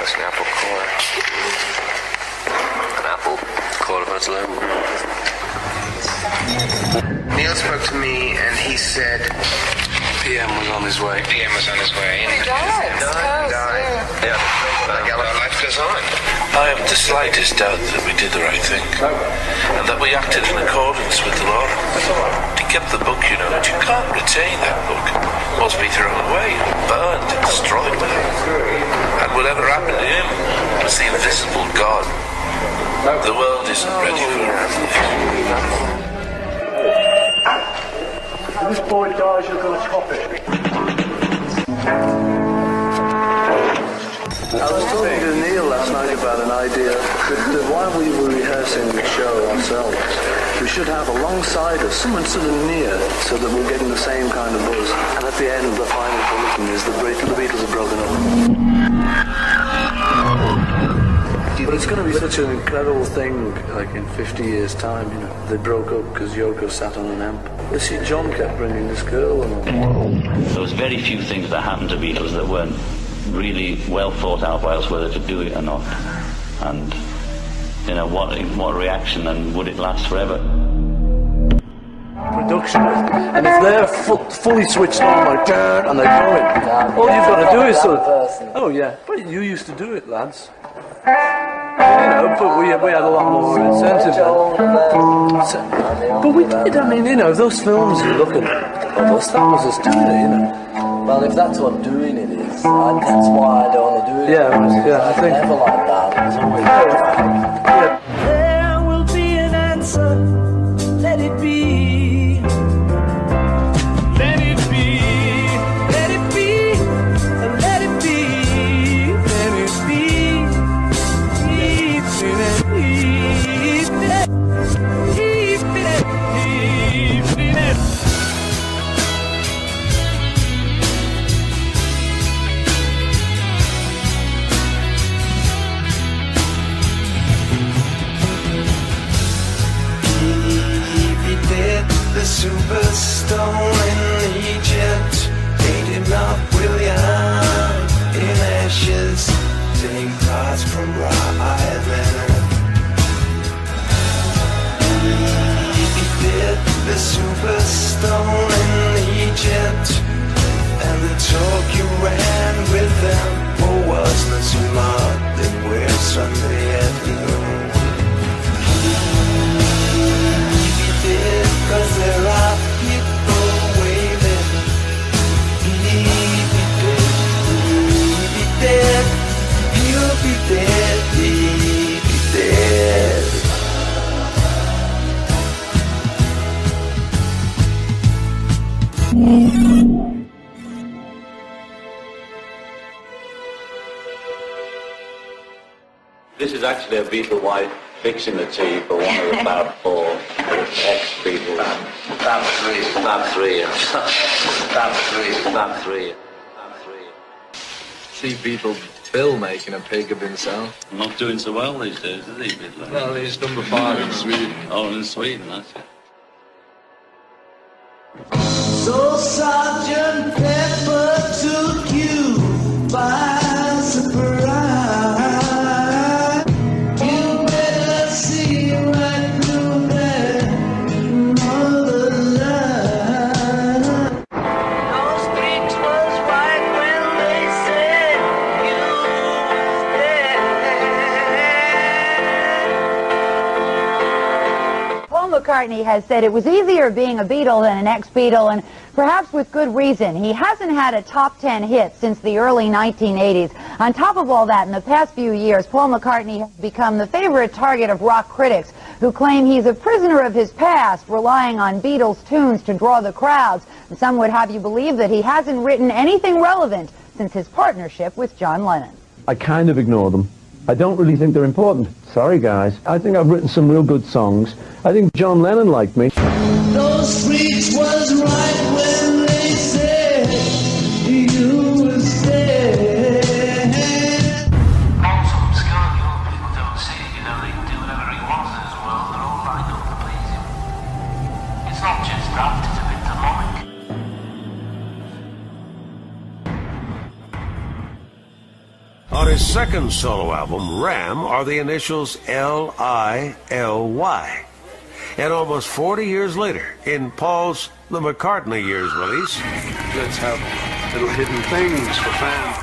That's an apple core. An apple core of Neil spoke to me and he said PM was on his way. PM was on his way. He died. Yeah. Our life goes on. I haven't the slightest doubt that we did the right thing. And that we acted in accordance with the law. He kept the book, you know, but you can't retain that book. It must be thrown away, burned, destroyed with it. And whatever happened to him was the invisible God. The world isn't ready for him. If this boy dies, you're going to top it. I was talking to Neil last night about an idea that while we were rehearsing the show ourselves, we should have alongside us someone sort of near so that we're getting the same kind of buzz. And at the end, the final bulletin is the Beatles have broken up. But it's going to be such an incredible thing, like in 50 years' time, you know. They broke up because Yoko sat on an amp. You see, John kept bringing this girl along. There was very few things that happened to Beatles that weren't really well thought out by us, whether to do it or not. And, you know, what reaction, and would it last forever? Production, and if they're fully switched on, like, and they're going, all you've got to do is sort of, oh yeah, but you used to do it, lads. You know, but we had a lot more incentive then. But we did, I mean, you know, those films you look at, that was us doing it, you know. Well, if that's what doing it is, that's why I don't want to do it. Yeah, I think. Never like that. It's always There will be an answer. Let it be. Let it be. Let it be. Let it be. Let it be. The superstone in Egypt ate him up, William, in ashes, take parts from Ryman. He did the superstone in Egypt, and the talk you ran with them, or was not too long, then we're Sunday afternoon. Cause there are people waving. He'll be dead. He'll be dead. He'll be dead. This is actually a Beatle wife fixing the tea for one of the Fab Four ex-Beatles. Fab Three. Fab Three. Fab Three. Fab Three. See Beatle Bill making a pig of himself. Not doing so well these days, is he, Beatle? Well, he's number 5 in Sweden. Oh, in Sweden, that's it. So Sergeant Pepper took you by surprise. You better see right through that mother's eye. Those streets was right when they said you was dead. Paul McCartney has said it was easier being a Beatle than an ex-Beatle, and perhaps with good reason. He hasn't had a top 10 hit since the early 1980s. On top of all that, in the past few years, Paul McCartney has become the favorite target of rock critics who claim he's a prisoner of his past, relying on Beatles tunes to draw the crowds. And some would have you believe that he hasn't written anything relevant since his partnership with John Lennon. I kind of ignore them. I don't really think they're important. Sorry, guys. I think I've written some real good songs. I think John Lennon liked me. Those streets was right when they said you was dead. Most obscure young people don't see it, you know, they can do whatever he wants in his world, they're all lined up to please him. It's not just grafted to be On his second solo album, Ram, are the initials L-I-L-Y. And almost 40 years later, in Paul's The McCartney Years release, Let's have little hidden things for fans.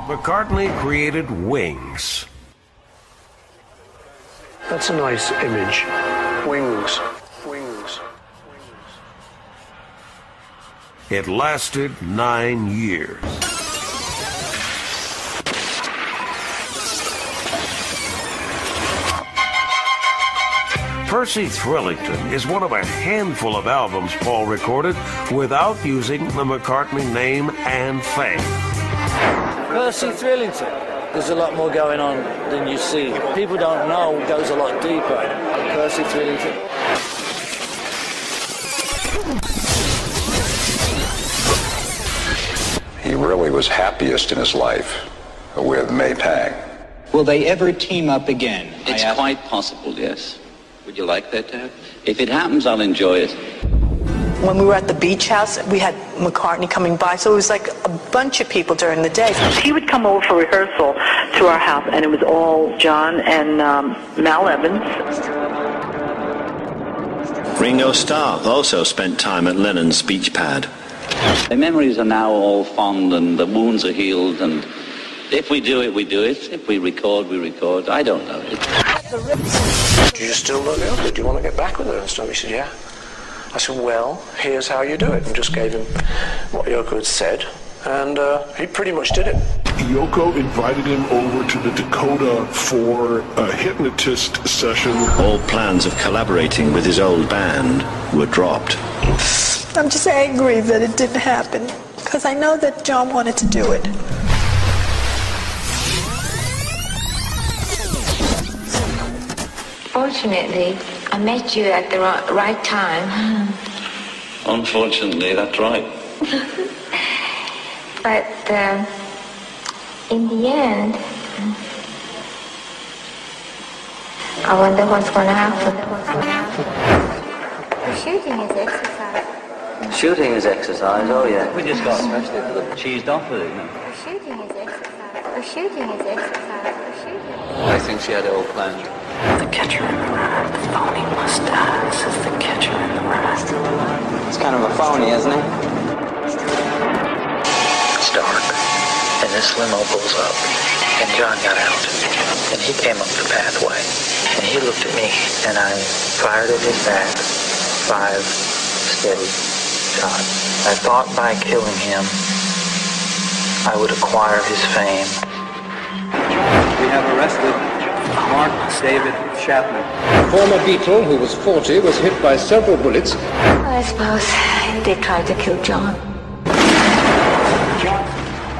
McCartney created Wings. That's a nice image. Wings. Wings. It lasted 9 years. Percy Thrillington is one of a handful of albums Paul recorded without using the McCartney name and fame. Percy Thrillington. There's a lot more going on than you see. People don't know it goes a lot deeper. Percy Thrillington. He really was happiest in his life with May Tang. Will they ever team up again? It's quite possible, yes. Would you like that to happen? If it happens, I'll enjoy it. When we were at the beach house, we had McCartney coming by, so it was like a bunch of people during the day. He would come over for rehearsal to our house, and it was all John and Mal Evans. Ringo Starr also spent time at Lennon's beach pad. The memories are now all fond, and the wounds are healed, and if we do it, we do it. If we record, we record. I don't know. Do you still love Yoko? Do you want to get back with her and stuff? He said, yeah. I said, well, here's how you do it. And just gave him what Yoko had said, and he pretty much did it. Yoko invited him over to the Dakota for a hypnotist session. All plans of collaborating with his old band were dropped. I'm just angry that it didn't happen, because I know that John wanted to do it. Fortunately, I met you at the right time. Unfortunately, that's right. But in the end, I wonder what's going to happen. Shooting is exercise. Shooting is exercise, oh yeah. We just got cheesed off with it, you know. Shooting is exercise. Shooting is exercise. I think she had it all planned. The Catcher in the Rye, the phony mustache is the Catcher in the Rye. It's kind of a phony, isn't it? this limo pulls up, and John got out, and he came up the pathway, and he looked at me, and I fired at his back 5 steady shots. I thought by killing him, I would acquire his fame. We have arrested Mark David Chapman. A former Beatle who was 40 was hit by several bullets. I suppose they tried to kill John.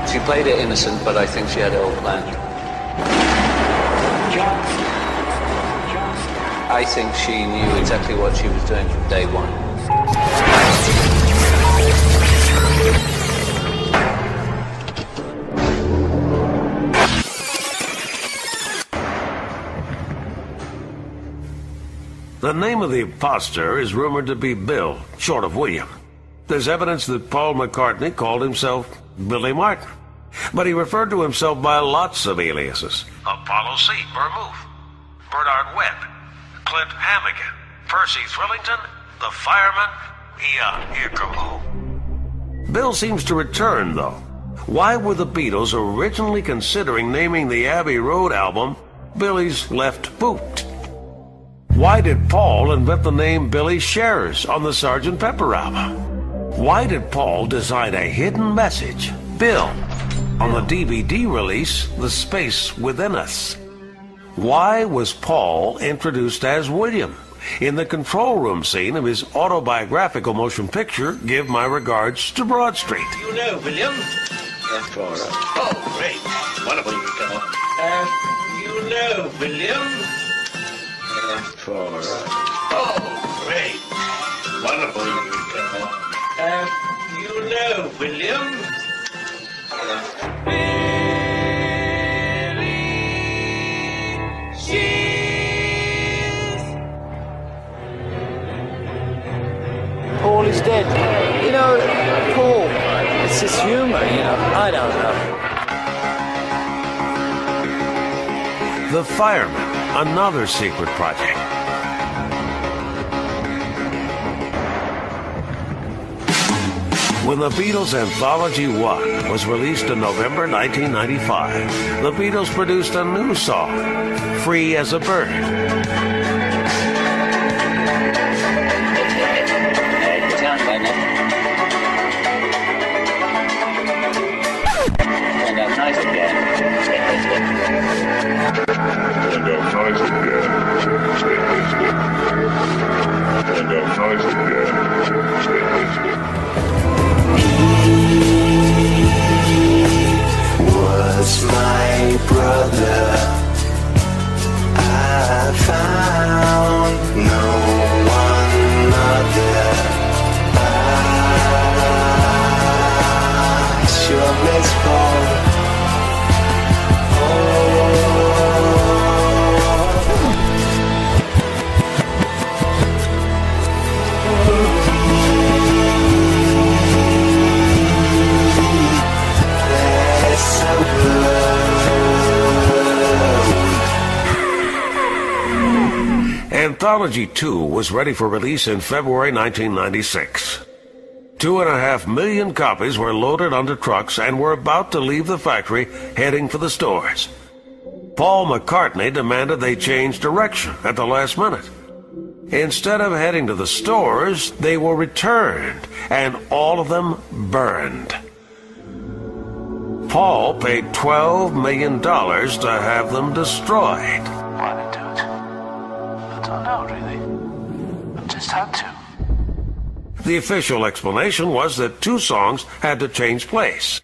She played it innocent, but I think she had it all planned. I think she knew exactly what she was doing from day one. The name of the imposter is rumored to be Bill, short of William. There's evidence that Paul McCartney called himself Billy Martin, but he referred to himself by lots of aliases. Apollo C. Vermouth, Bernard Webb, Clint Hammigan, Percy Thrillington, the Fireman, here come home. Bill seems to return, though. Why were the Beatles originally considering naming the Abbey Road album Billy's Left Boot? Why did Paul invent the name Billy Shears on the Sgt. Pepper album? Why did Paul design a hidden message, Bill, on the DVD release, The Space Within Us? Why was Paul introduced as William in the control room scene of his autobiographical motion picture, Give My Regards to Broad Street? You know, William. That's all right. Oh, great. Wonderful you come on. You know, William. That's all right. Oh, great. Wonderful you come on. You know, William. Paul is dead. You know, Paul, it's his humor, you know. I don't know. The Fireman, another secret project. When the Beatles Anthology 1 was released in November 1995, the Beatles produced a new song, Free as a Bird. Turned out nice again. Turned out nice again. Turned out nice again. Was my brother. I found no one other. I sure miss Paul. Anthology 2 was ready for release in February 1996. 2.5 million copies were loaded onto trucks and were about to leave the factory, heading for the stores. Paul McCartney demanded they change direction at the last minute. Instead of heading to the stores, they were returned, and all of them burned. Paul paid $12 million to have them destroyed. Why did they do it? I don't know, really. I just had to. The official explanation was that 2 songs had to change place.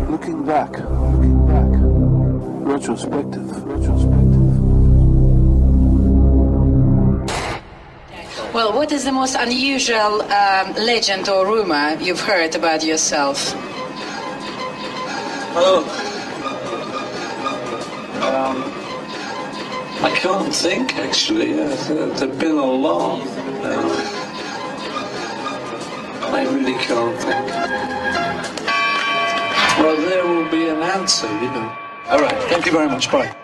Looking back, retrospective. Well, what is the most unusual legend or rumor you've heard about yourself? I can't think, actually. There've been a lot. I really can't think. Well, there will be an answer, you know. All right, thank you very much. Bye.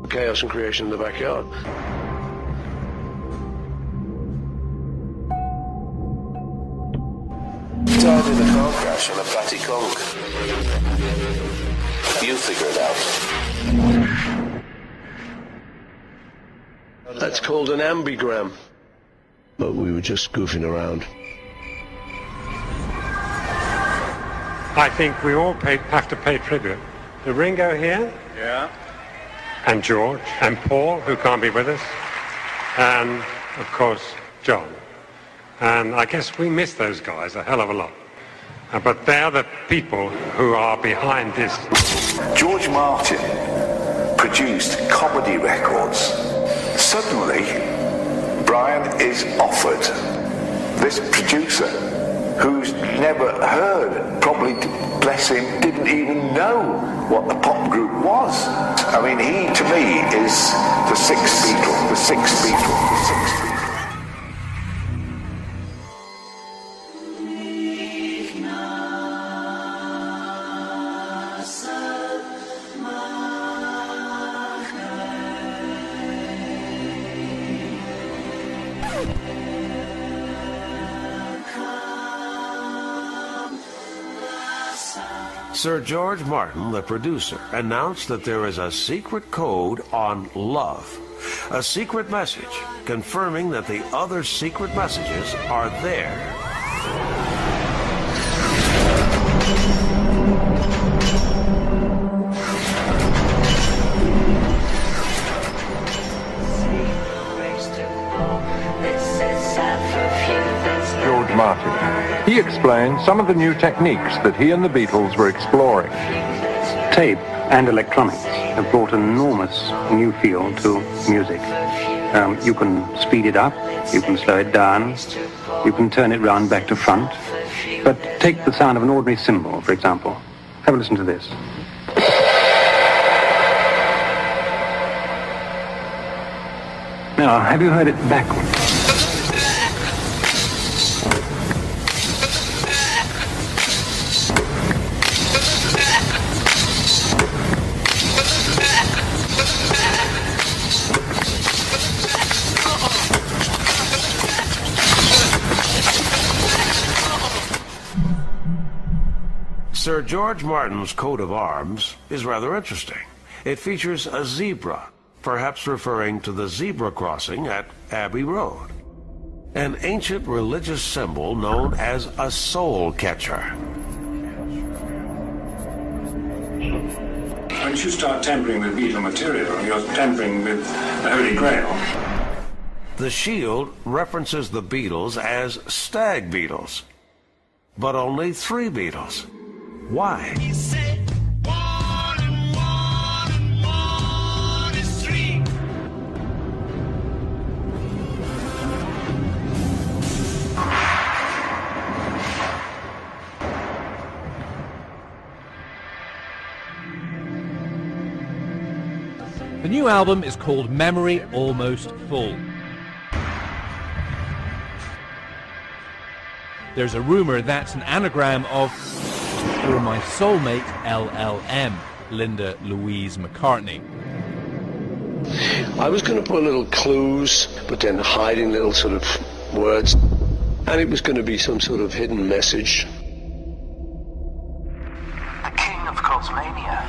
Chaos and creation in the backyard. Died in a car crash on a Batty Conk. You figure it out. That's called an ambigram. But we were just goofing around. I think we all have to pay tribute to Ringo here. Yeah. And George, and Paul, who can't be with us, and, of course, John. And I guess we miss those guys a hell of a lot. But they're the people who are behind this. George Martin produced comedy records. Suddenly, Brian is offered this producer who's never heard, probably, bless him, didn't even know what a pop group was. I mean, he, to me, is the sixth Beatle, the sixth Beatle, the sixth Beatle. Sir George Martin, the producer, announced that there is a secret code on love. A secret message confirming that the other secret messages are there. Martin. He explained some of the new techniques that he and the Beatles were exploring. Tape and electronics have brought an enormous new field to music. You can speed it up, you can slow it down, you can turn it round back to front. But take the sound of an ordinary cymbal, for example. Have a listen to this. Now, have you heard it backwards? Sir George Martin's coat of arms is rather interesting. It features a zebra, perhaps referring to the zebra crossing at Abbey Road, an ancient religious symbol known as a soul catcher. Once you start tampering with Beatle material, you're tampering with the Holy Grail. The shield references the Beatles as stag beetles, but only 3 Beatles. Why? The new album is called Memory Almost Full. There's a rumour that's an anagram of "For my soulmate LLM," Linda Louise McCartney. I was going to put little clues, but then hiding little sort of words, and it was going to be some sort of hidden message. The king of Cosmania.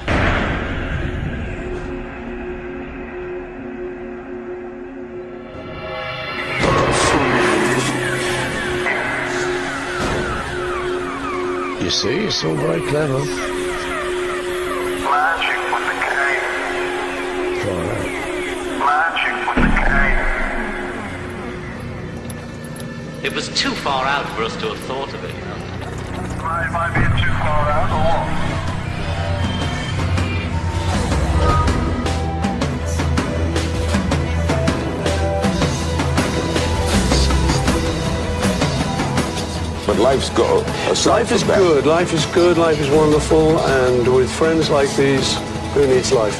You see, it's all very clever. Magic with the K. Try that. Magic with the K. It was too far out for us to have thought of it, you know. Am I being too far out or what? But life's good. Life is good, life is good, life is wonderful, and with friends like these, who needs life?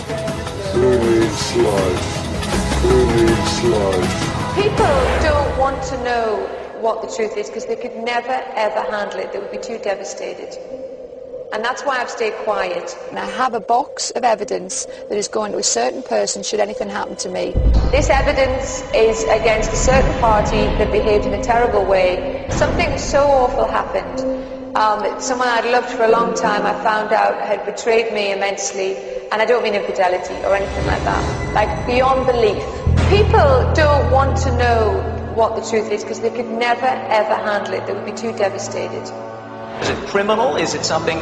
Who needs life? Who needs life? People don't want to know what the truth is because they could never, ever handle it. They would be too devastated. And that's why I've stayed quiet. And I have a box of evidence that is going to a certain person should anything happen to me. This evidence is against a certain party that behaved in a terrible way. Something so awful happened. Someone I'd loved for a long time, I found out had betrayed me immensely. And I don't mean infidelity or anything like that. Like, beyond belief. People don't want to know what the truth is because they could never, ever handle it. They would be too devastated. Is it criminal? Is it something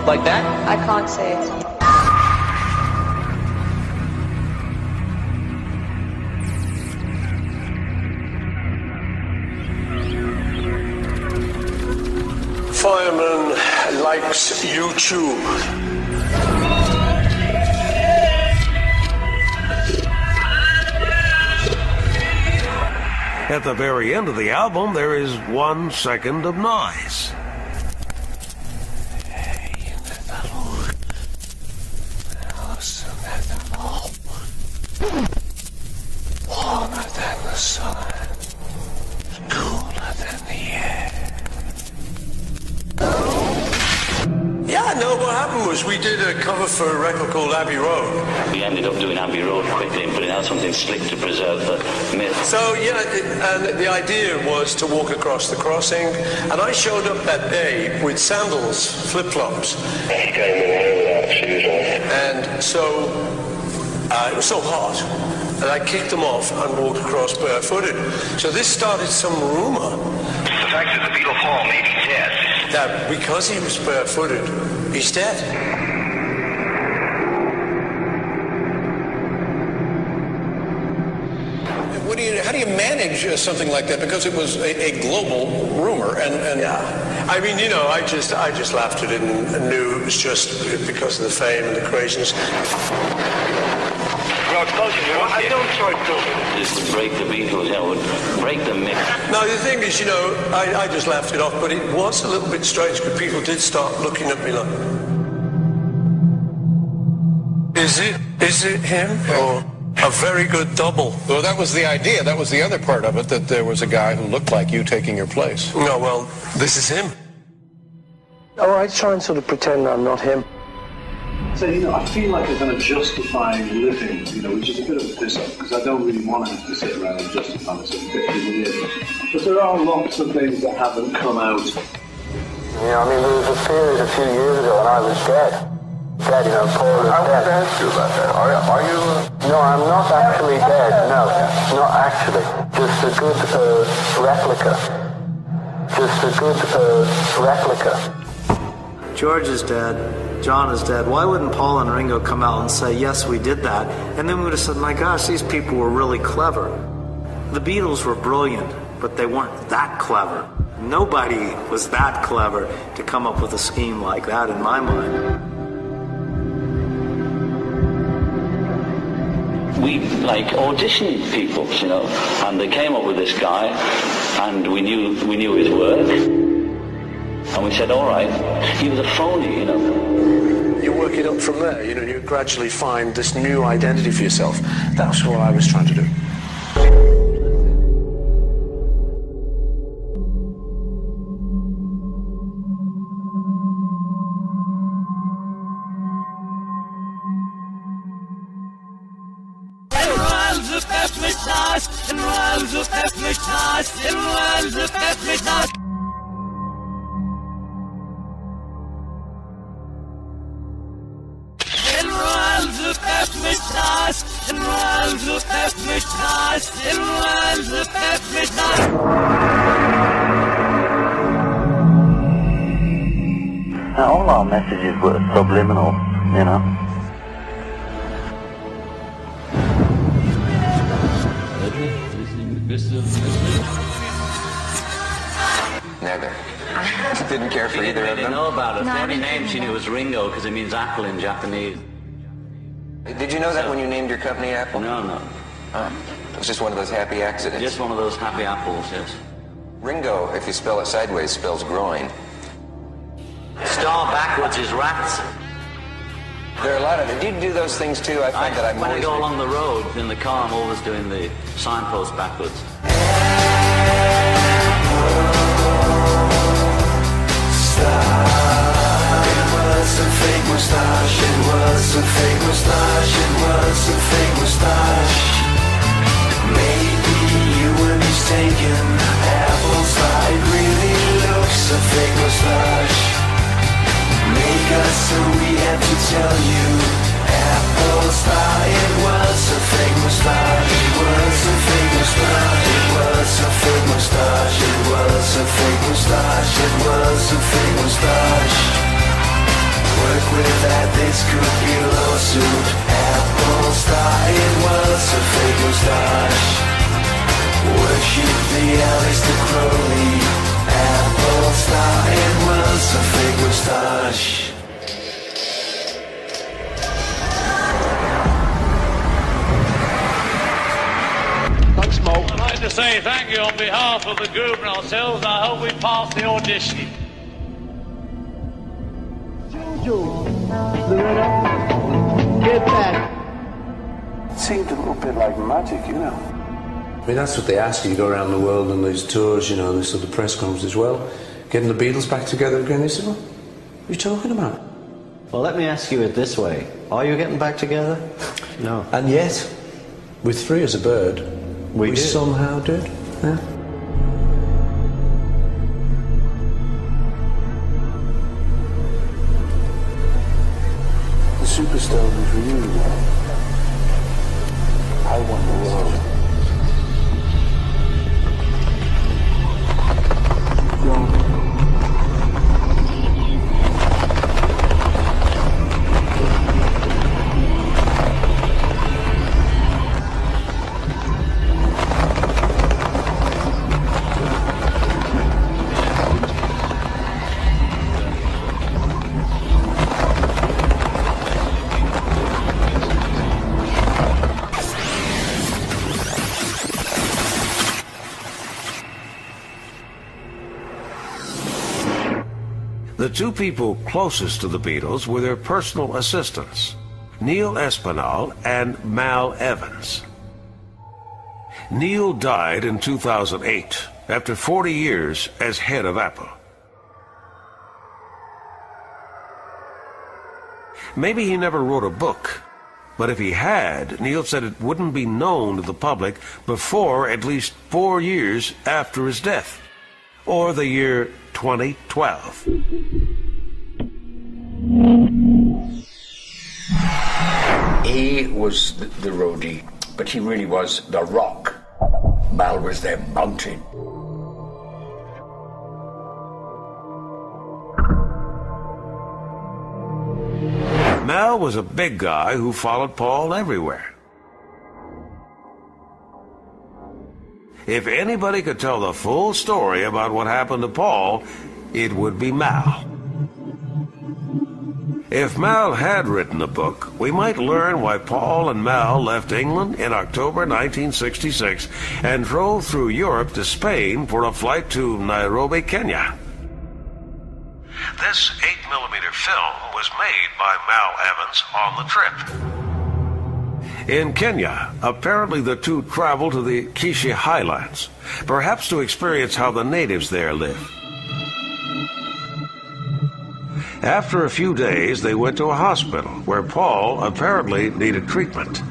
like that? I can't say it. Fireman likes YouTube. At the very end of the album, there is 1 second of noise. Warmer than the sun, cooler than the air. Yeah, no, what happened was we did a cover for a record called Abbey Road. We ended up doing Abbey Road quickly and putting out something slick to preserve the myth. So, yeah, and the idea was to walk across the crossing, and I showed up that day with sandals, flip-flops. He came in here without shoes on. And so, it was so hot, and I kicked them off and walked across barefooted. So this started some rumor. The fact that the Beatle Paul may be dead. That because he was barefooted, he's dead. How do you manage manage something like that? Because it was a global rumor, and yeah. I mean, you know, I just laughed at it and knew it was just because of the fame and the craziness. I don't try to do it. This would break the Beatles, yeah, would break the myth. No, the thing is, you know, I just laughed it off, but it was a little bit strange because people did start looking at me like, is it him or a very good double? Well, that was the idea. That was the other part of it, that there was a guy who looked like you taking your place. No, well, this is him. Oh, I try and sort of pretend I'm not him. So, you know, I feel like I'm kind of justifying living, you know, which is a bit of a piss-off, because I don't really want to have to sit around and justify myself 50 million. But there are lots of things that haven't come out. Yeah, I mean, there was a period a few years ago when I was dead. Dead, you know, Paul is dead. I want to ask you about that. Are you... No, I'm not actually dead, no. Not actually. Just a good replica. Just a good replica. George is dead. John is dead. Why wouldn't Paul and Ringo come out and say, yes, we did that? And then we would have said, my gosh, these people were really clever. The Beatles were brilliant, but they weren't that clever. Nobody was that clever to come up with a scheme like that, in my mind. We auditioned people, you know, and they came up with this guy, and we knew his work. And we said, all right, he was a phony, you know. You work it up from there, you know, you gradually find this new identity for yourself. That's what I was trying to do. Now, all our messages were subliminal, you know. Never. Didn't care for either of them. Didn't know about it. The only name she knew was Ringo because it means apple in Japanese. Did you know that when you named your company Apple? No. It was just one of those happy accidents. Just one of those happy apples, yes. Ringo, if you spell it sideways, spells groin. Star backwards is rats. There are a lot of them. Do you do those things too? I find that I'm when always... I go along the road in the car, I'm always doing the signpost backwards. It was a fake moustache, it was a fake moustache, it was a fake moustache. Maybe you were mistaken, apple side really looks a fake moustache. Make us so we have to tell you, apple star, it was a fake moustache, it was a fake moustache, it was a fake moustache, it was a fake moustache, it was a fake moustache. Work with that, this could be a lawsuit. Apple star, it was a fake moustache. Worship the Aleister Crowley. Apple star, it was a fake moustache. Thanks, Mo. I'd like to say thank you on behalf of the group and ourselves. I hope we pass the audition. Get back. It seemed a little bit like magic, you know. I mean, that's what they ask you. You go around the world on these tours, you know, and this sort of press conference as well. Getting the Beatles back together again. They said, what are you talking about? Well, let me ask you it this way. Are you getting back together? No. And yet, with Free as a Bird, we somehow did. Yeah. The Superstar was really well. I won the world. The two people closest to the Beatles were their personal assistants, Neil Espinal and Mal Evans. Neil died in 2008 after 40 years as head of Apple. Maybe he never wrote a book, but if he had, Neil said it wouldn't be known to the public before at least 4 years after his death, or the year 2012. He was the roadie, but he really was the rock. Mal was their mountain. Mal was a big guy who followed Paul everywhere. If anybody could tell the full story about what happened to Paul, it would be Mal. If Mal had written a book, we might learn why Paul and Mal left England in October 1966 and drove through Europe to Spain for a flight to Nairobi, Kenya. This 8mm film was made by Mal Evans on the trip. In Kenya, apparently the two traveled to the Kishi Highlands, perhaps to experience how the natives there live. After a few days, they went to a hospital where Paul apparently needed treatment.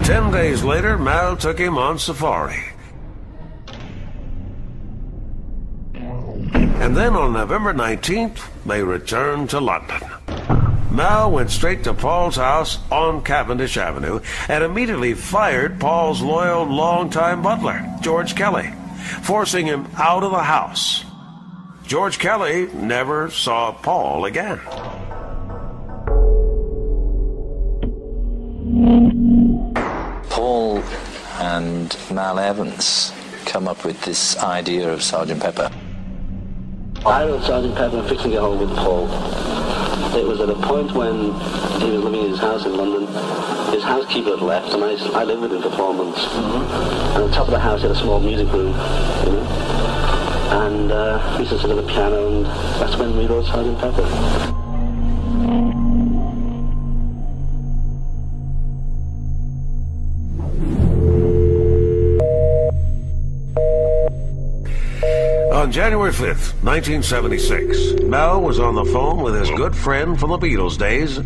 Ten days later, Mal took him on safari. And then on November 19th, they returned to London. Mal went straight to Paul's house on Cavendish Avenue and immediately fired Paul's loyal longtime butler, George Kelly, forcing him out of the house. George Kelly never saw Paul again. Paul and Mal Evans come up with this idea of Sgt. Pepper. I wrote Sgt. Pepper and fixing to get home with Paul. It was at a point when he was living in his house in London. His housekeeper had left, and I lived with him for 4 months. And on top of the house, he had a small music room, you know. And we used to sit at the piano, and that's when we wrote Sgt. Pepper. On January 5th, 1976, Mal was on the phone with his good friend from the Beatles days.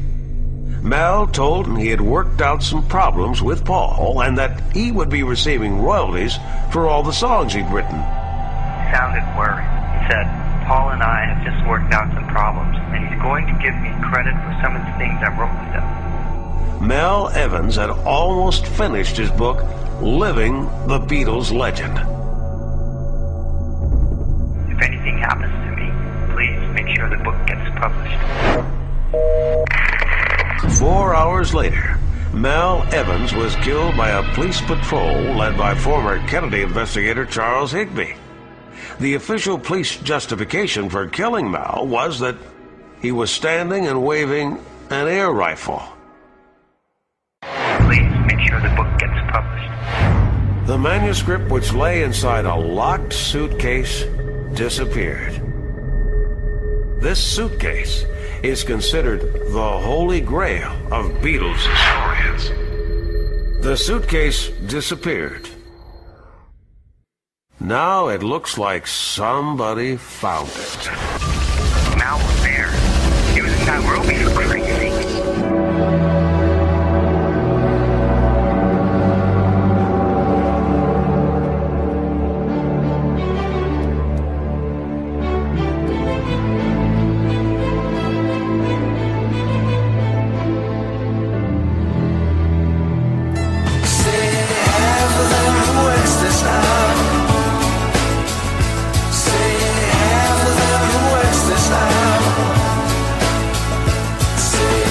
Mal told him he had worked out some problems with Paul and that he would be receiving royalties for all the songs he'd written. He sounded worried. He said, Paul and I have just worked out some problems, and he's going to give me credit for some of the things I wrote with him. Mal Evans had almost finished his book, Living the Beatles Legend. If anything happens to me, please make sure the book gets published. 4 hours later, Mal Evans was killed by a police patrol led by former Kennedy investigator Charles Higbee. The official police justification for killing Mal was that he was standing and waving an air rifle. Please make sure the book gets published. The manuscript, which lay inside a locked suitcase, disappeared. This suitcase is considered the holy grail of Beatles historians. The suitcase disappeared. Now it looks like somebody found it. Mal was there. He was in Nairobi for crazy. Say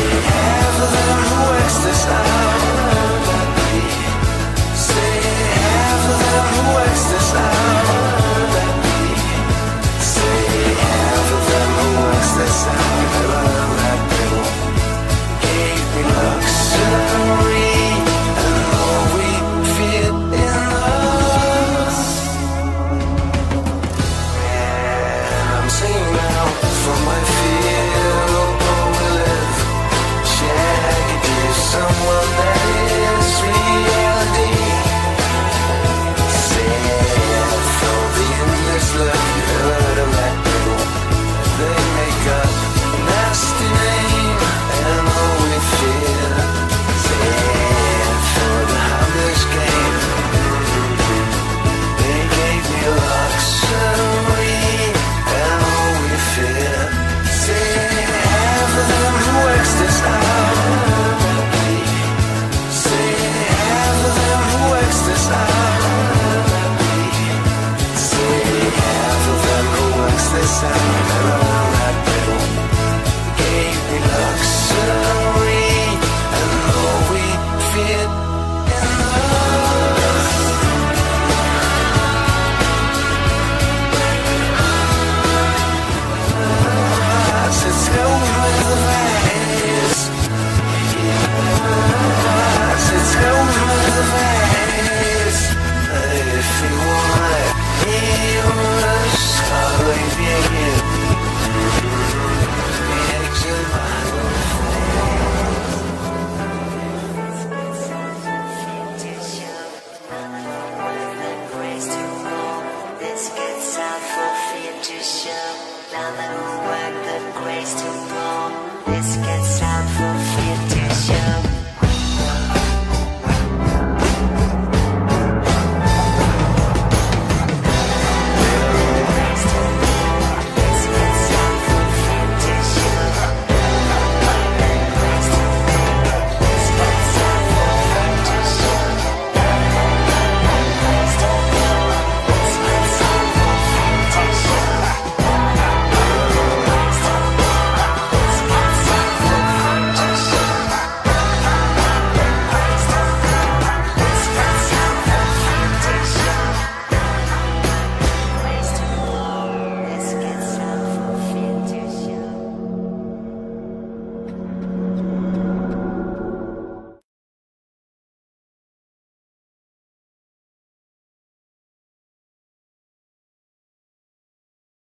the